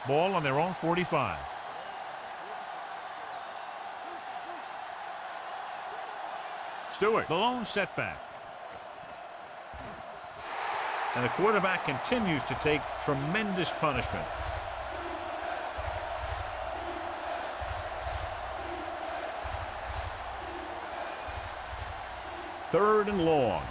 Ball on their own 45. Stewart, the lone setback. And the quarterback continues to take tremendous punishment. Third and long.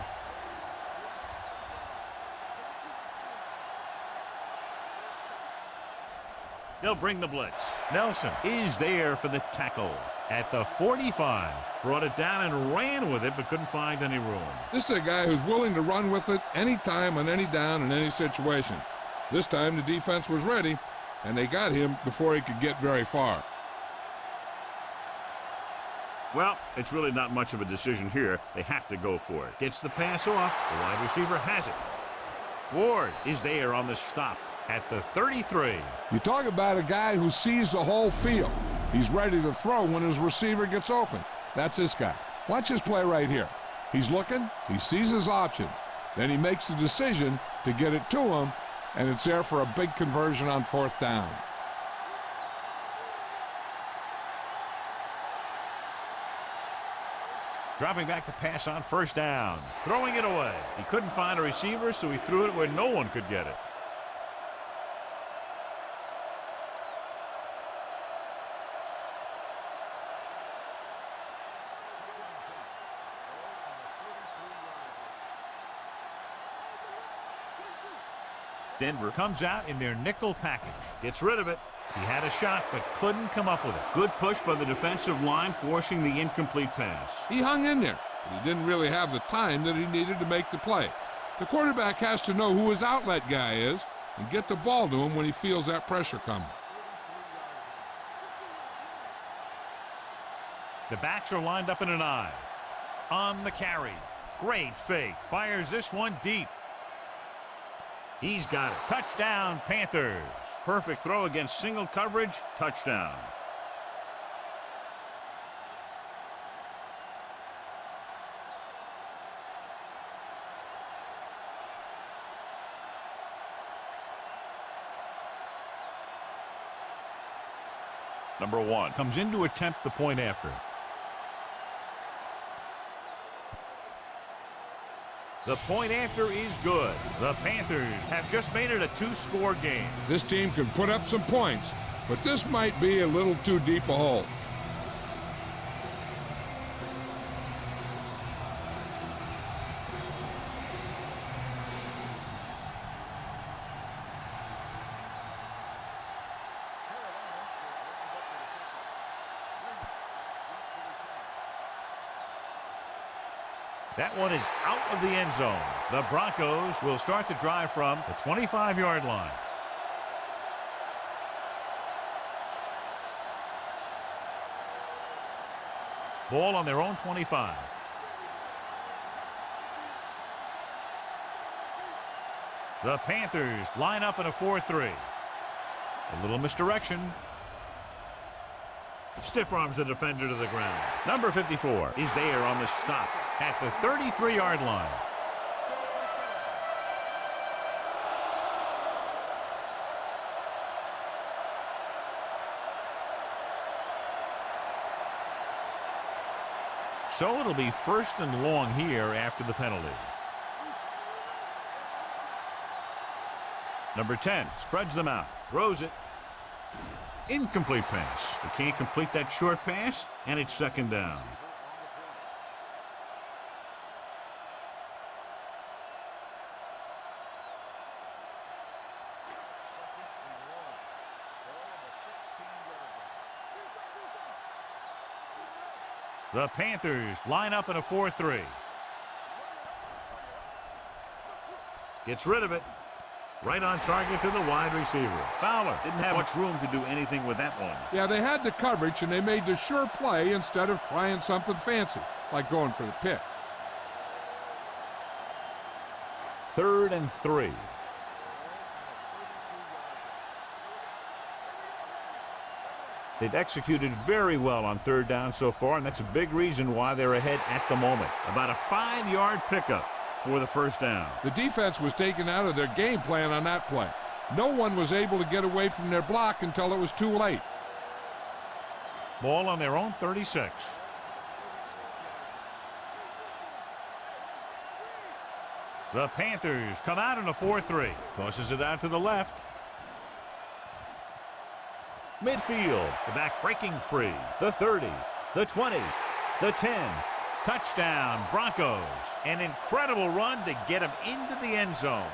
They'll bring the blitz. Nelson is there for the tackle at the 45. Brought it down and ran with it, but couldn't find any room. This is a guy who's willing to run with it anytime, on any down, in any situation. This time the defense was ready, and they got him before he could get very far. Well, it's really not much of a decision here. They have to go for it. Gets the pass off. The wide receiver has it. Ward is there on the stop at the 33. You talk about a guy who sees the whole field. He's ready to throw when his receiver gets open. That's this guy. Watch his play right here. He's looking. He sees his option. Then he makes the decision to get it to him, and it's there for a big conversion on fourth down. Dropping back to pass on first down. Throwing it away. He couldn't find a receiver, so he threw it where no one could get it. Denver comes out in their nickel package. Gets rid of it. He had a shot, but couldn't come up with it. Good push by the defensive line, forcing the incomplete pass. He hung in there, but he didn't really have the time that he needed to make the play. The quarterback has to know who his outlet guy is and get the ball to him when he feels that pressure coming. The backs are lined up in an I. On the carry. Great fake. Fires this one deep. He's got it. Touchdown, Panthers. Perfect throw against single coverage. Touchdown. Number 1 comes in to attempt the point after. The point after is good. The Panthers have just made it a 2-score game. This team can put up some points, but this might be a little too deep a hole. That one is out of the end zone. The Broncos will start the drive from the 25-yard line. Ball on their own 25. The Panthers line up in a 4-3. A little misdirection. Stiff arms the defender to the ground. Number 54 is there on the stop at the 33-yard line. So it'll be first and long here after the penalty. Number 10 spreads them out, throws it. Incomplete pass. They can't complete that short pass, and it's second down. The Panthers line up in a 4-3. Gets rid of it. Right on target to the wide receiver. Fowler didn't have much room to do anything with that one. Yeah, they had the coverage, and they made the sure play instead of trying something fancy, like going for the pick. 3rd and 3. They've executed very well on 3rd down so far, and that's a big reason why they're ahead at the moment. About a 5-yard pickup for the first down. The defense was taken out of their game plan on that play. No one was able to get away from their block until it was too late. Ball on their own 36. The Panthers come out in a 4-3. Tosses it out to the left. Midfield. The back breaking free. The 30. The 20. The 10. Touchdown, Broncos. An incredible run to get him into the end zone.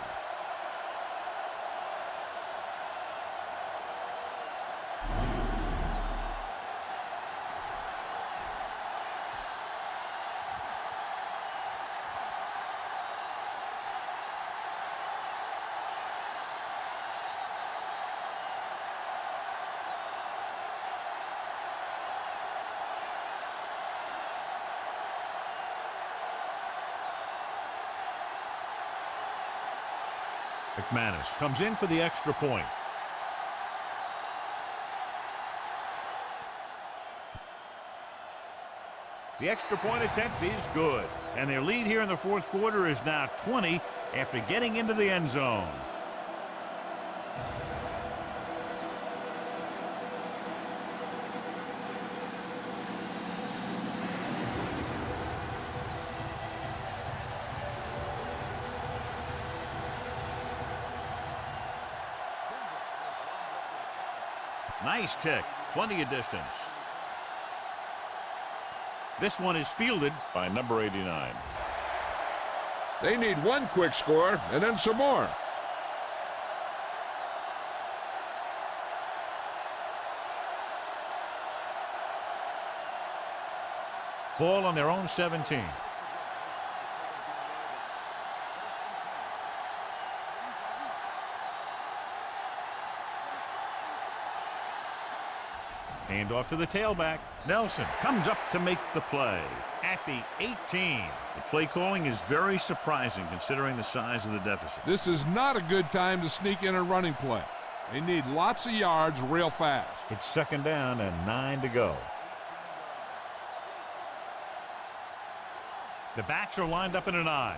McManus comes in for the extra point. The extra point attempt is good. And their lead here in the 4th quarter is now 20 after getting into the end zone. Nice kick, plenty of distance. This one is fielded by number 89. They need one quick score and then some more. Ball on their own 17. Hand off to the tailback. Nelson comes up to make the play at the 18. The play calling is very surprising considering the size of the deficit. This is not a good time to sneak in a running play. They need lots of yards real fast. It's 2nd down and 9 to go. The backs are lined up in an I.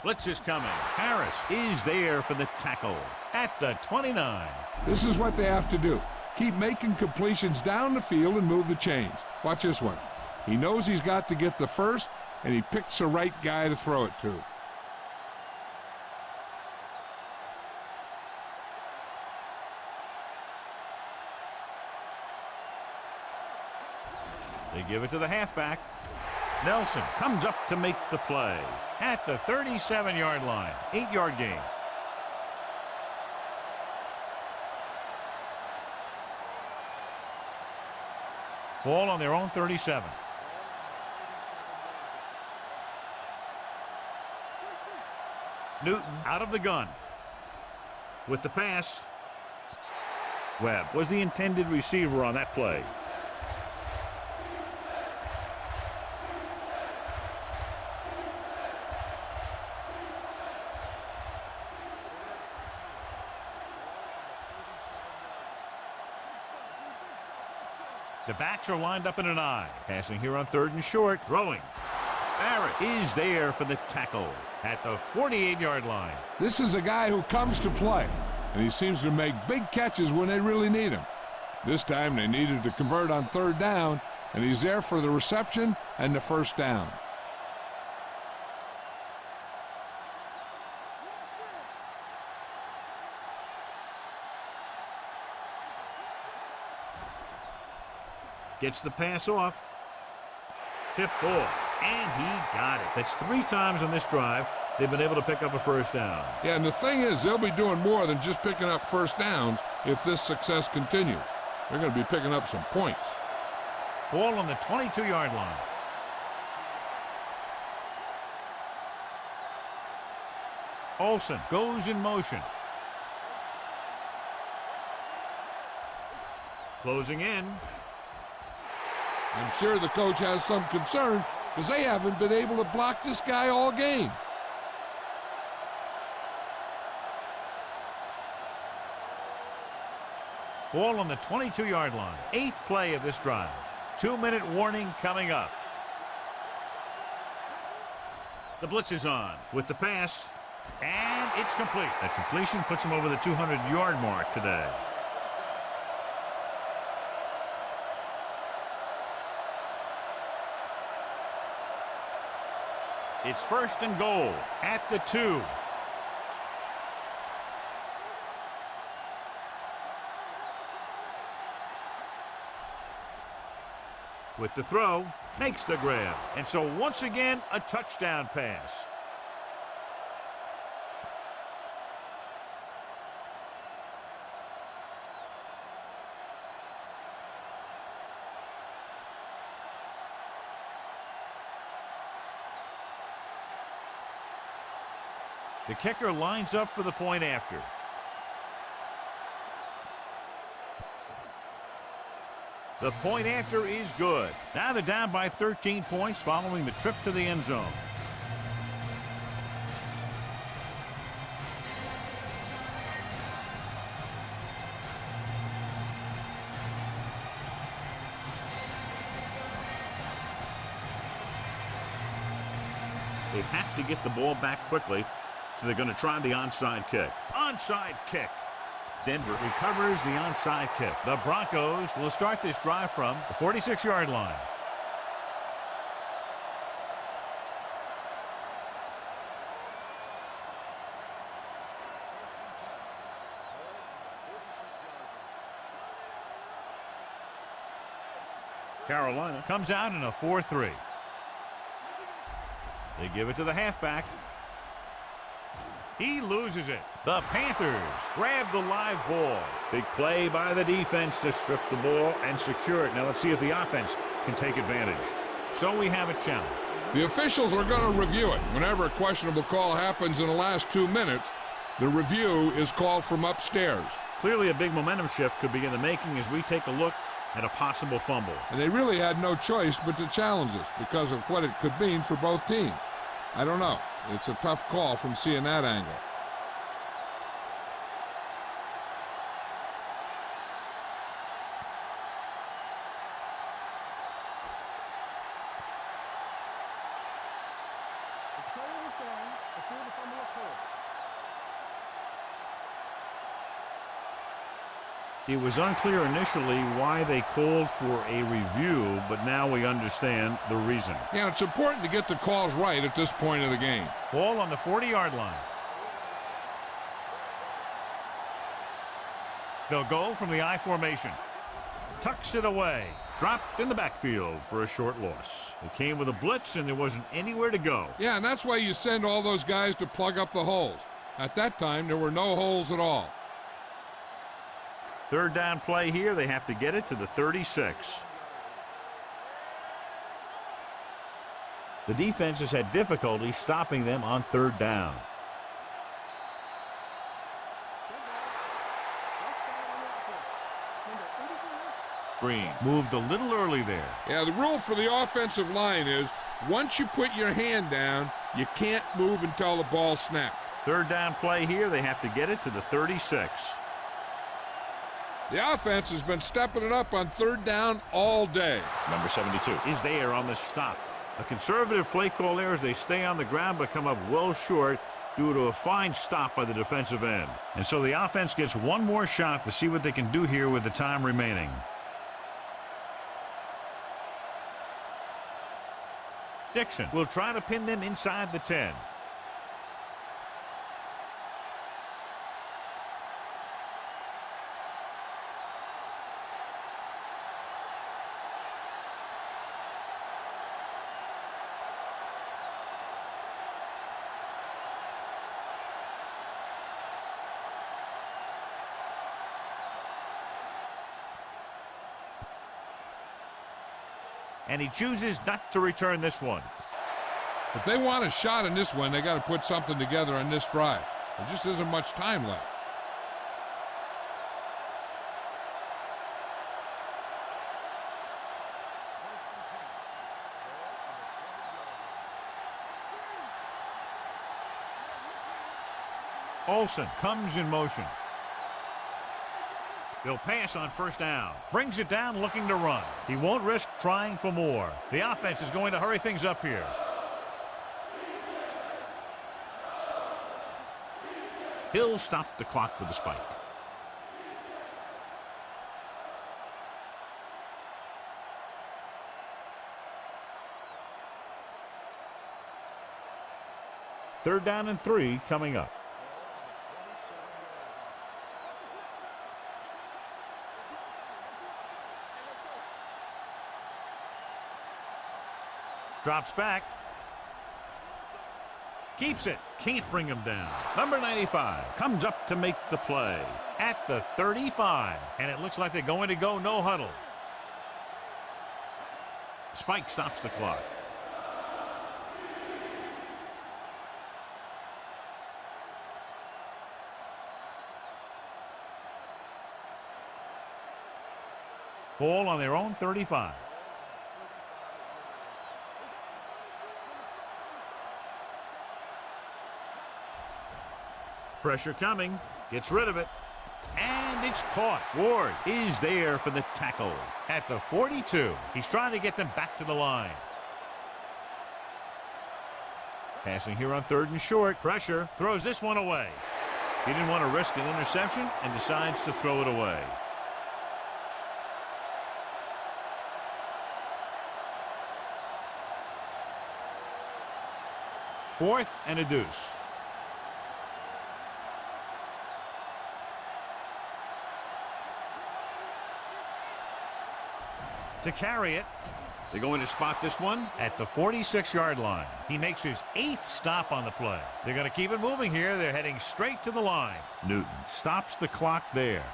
Blitz is coming. Harris is there for the tackle at the 29. This is what they have to do. Keep making completions down the field and move the chains. Watch this one. He knows he's got to get the first, and he picks the right guy to throw it to. They give it to the halfback. Nelson comes up to make the play at the 37-yard line. 8-yard gain. Ball on their own 37. Newton out of the gun. With the pass. Webb was the intended receiver on that play. The backs are lined up in an I. Passing here on 3rd and short. Throwing. Barrett is there for the tackle at the 48-yard line. This is a guy who comes to play, and he seems to make big catches when they really need him. This time they needed to convert on 3rd down, and he's there for the reception and the first down. Gets the pass off. Tip ball. And he got it. That's 3 times on this drive they've been able to pick up a first down. Yeah, and the thing is, they'll be doing more than just picking up first downs if this success continues. They're going to be picking up some points. Ball on the 22-yard line. Olsen goes in motion. Closing in. I'm sure the coach has some concern because they haven't been able to block this guy all game. Ball on the 22-yard line. 8th play of this drive. 2-minute warning coming up. The blitz is on with the pass, and it's complete. That completion puts him over the 200-yard mark today. It's 1st and goal at the 2. With the throw, makes the grab. And so once again, a touchdown pass. The kicker lines up for the point after. The point after is good. Now they're down by 13 points following the trip to the end zone. They have to get the ball back quickly, so they're going to try the onside kick. Onside kick. Denver recovers the onside kick. The Broncos will start this drive from the 46-yard line. Carolina comes out in a 4-3. They give it to the halfback. He loses it. The Panthers grab the live ball. Big play by the defense to strip the ball and secure it. Now let's see if the offense can take advantage. So we have a challenge. The officials are going to review it. Whenever a questionable call happens in the last 2 minutes, the review is called from upstairs. Clearly a big momentum shift could be in the making as we take a look at a possible fumble. And they really had no choice but to challenge us because of what it could mean for both teams. I don't know. It's a tough call from seeing that angle. The player is down. The field of fumble occurred. It was unclear initially why they called for a review, but now we understand the reason. Yeah, it's important to get the calls right at this point of the game. Ball on the 40-yard line. They'll go from the I formation. Tucks it away. Dropped in the backfield for a short loss. It came with a blitz, and there wasn't anywhere to go. Yeah, and that's why you send all those guys to plug up the holes. At that time, there were no holes at all. 3rd down play here. They have to get it to the 36. The defense has had difficulty stopping them on 3rd down. Green moved a little early there. Yeah, the rule for the offensive line is once you put your hand down, you can't move until the ball snapped. 3rd down play here. They have to get it to the 36. The offense has been stepping it up on 3rd down all day. Number 72 is there on the stop. A conservative play call there as they stay on the ground but come up well short due to a fine stop by the defensive end. And so the offense gets one more shot to see what they can do here with the time remaining. Dixon will try to pin them inside the 10. And he chooses not to return this one. If they want a shot in this one, they got to put something together on this drive. There just isn't much time left. Olsen comes in motion. They'll pass on first down. Brings it down looking to run. He won't risk trying for more. The offense is going to hurry things up here. He'll stop the clock with a spike. Third down and 3 coming up. Drops back. Keeps it. Can't bring him down. Number 95 comes up to make the play at the 35. And it looks like they're going to go no huddle. Spike stops the clock. Ball on their own 35. Pressure coming. Gets rid of it. And it's caught. Ward is there for the tackle at the 42. He's trying to get them back to the line. Passing here on 3rd and short. Pressure. Throws this one away. He didn't want to risk an interception and decides to throw it away. Fourth and a deuce. To carry it. They're going to spot this one at the 46-yard line. He makes his 8th stop on the play. They're going to keep it moving here. They're heading straight to the line. Newton stops the clock there.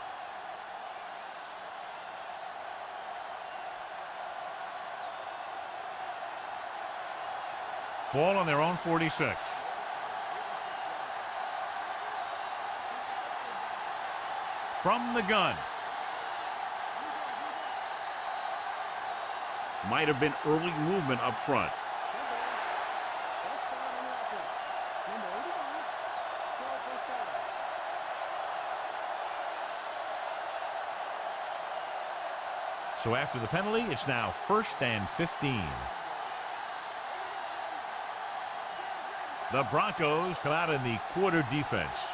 Ball on their own 46. From the gun. Might have been early movement up front. So after the penalty, it's now 1st and 15. The Broncos come out in the quarter defense.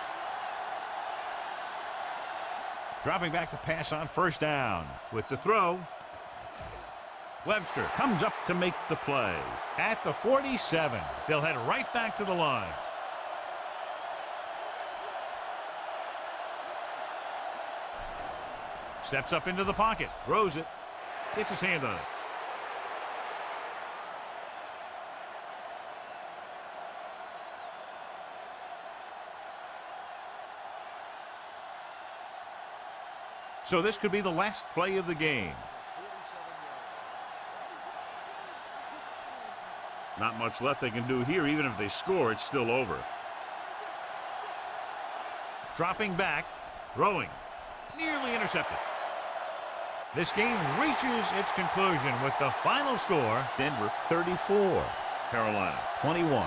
Dropping back to pass on first down. With the throw, Webster comes up to make the play at the 47. They'll head right back to the line. Steps up into the pocket, throws it, gets his hand on it. So this could be the last play of the game. Not much left they can do here. Even if they score, it's still over. Dropping back, throwing, nearly intercepted. This game reaches its conclusion with the final score: Denver 34, Carolina 21.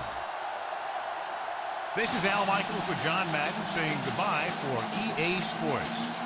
This is Al Michaels with John Madden saying goodbye for EA Sports.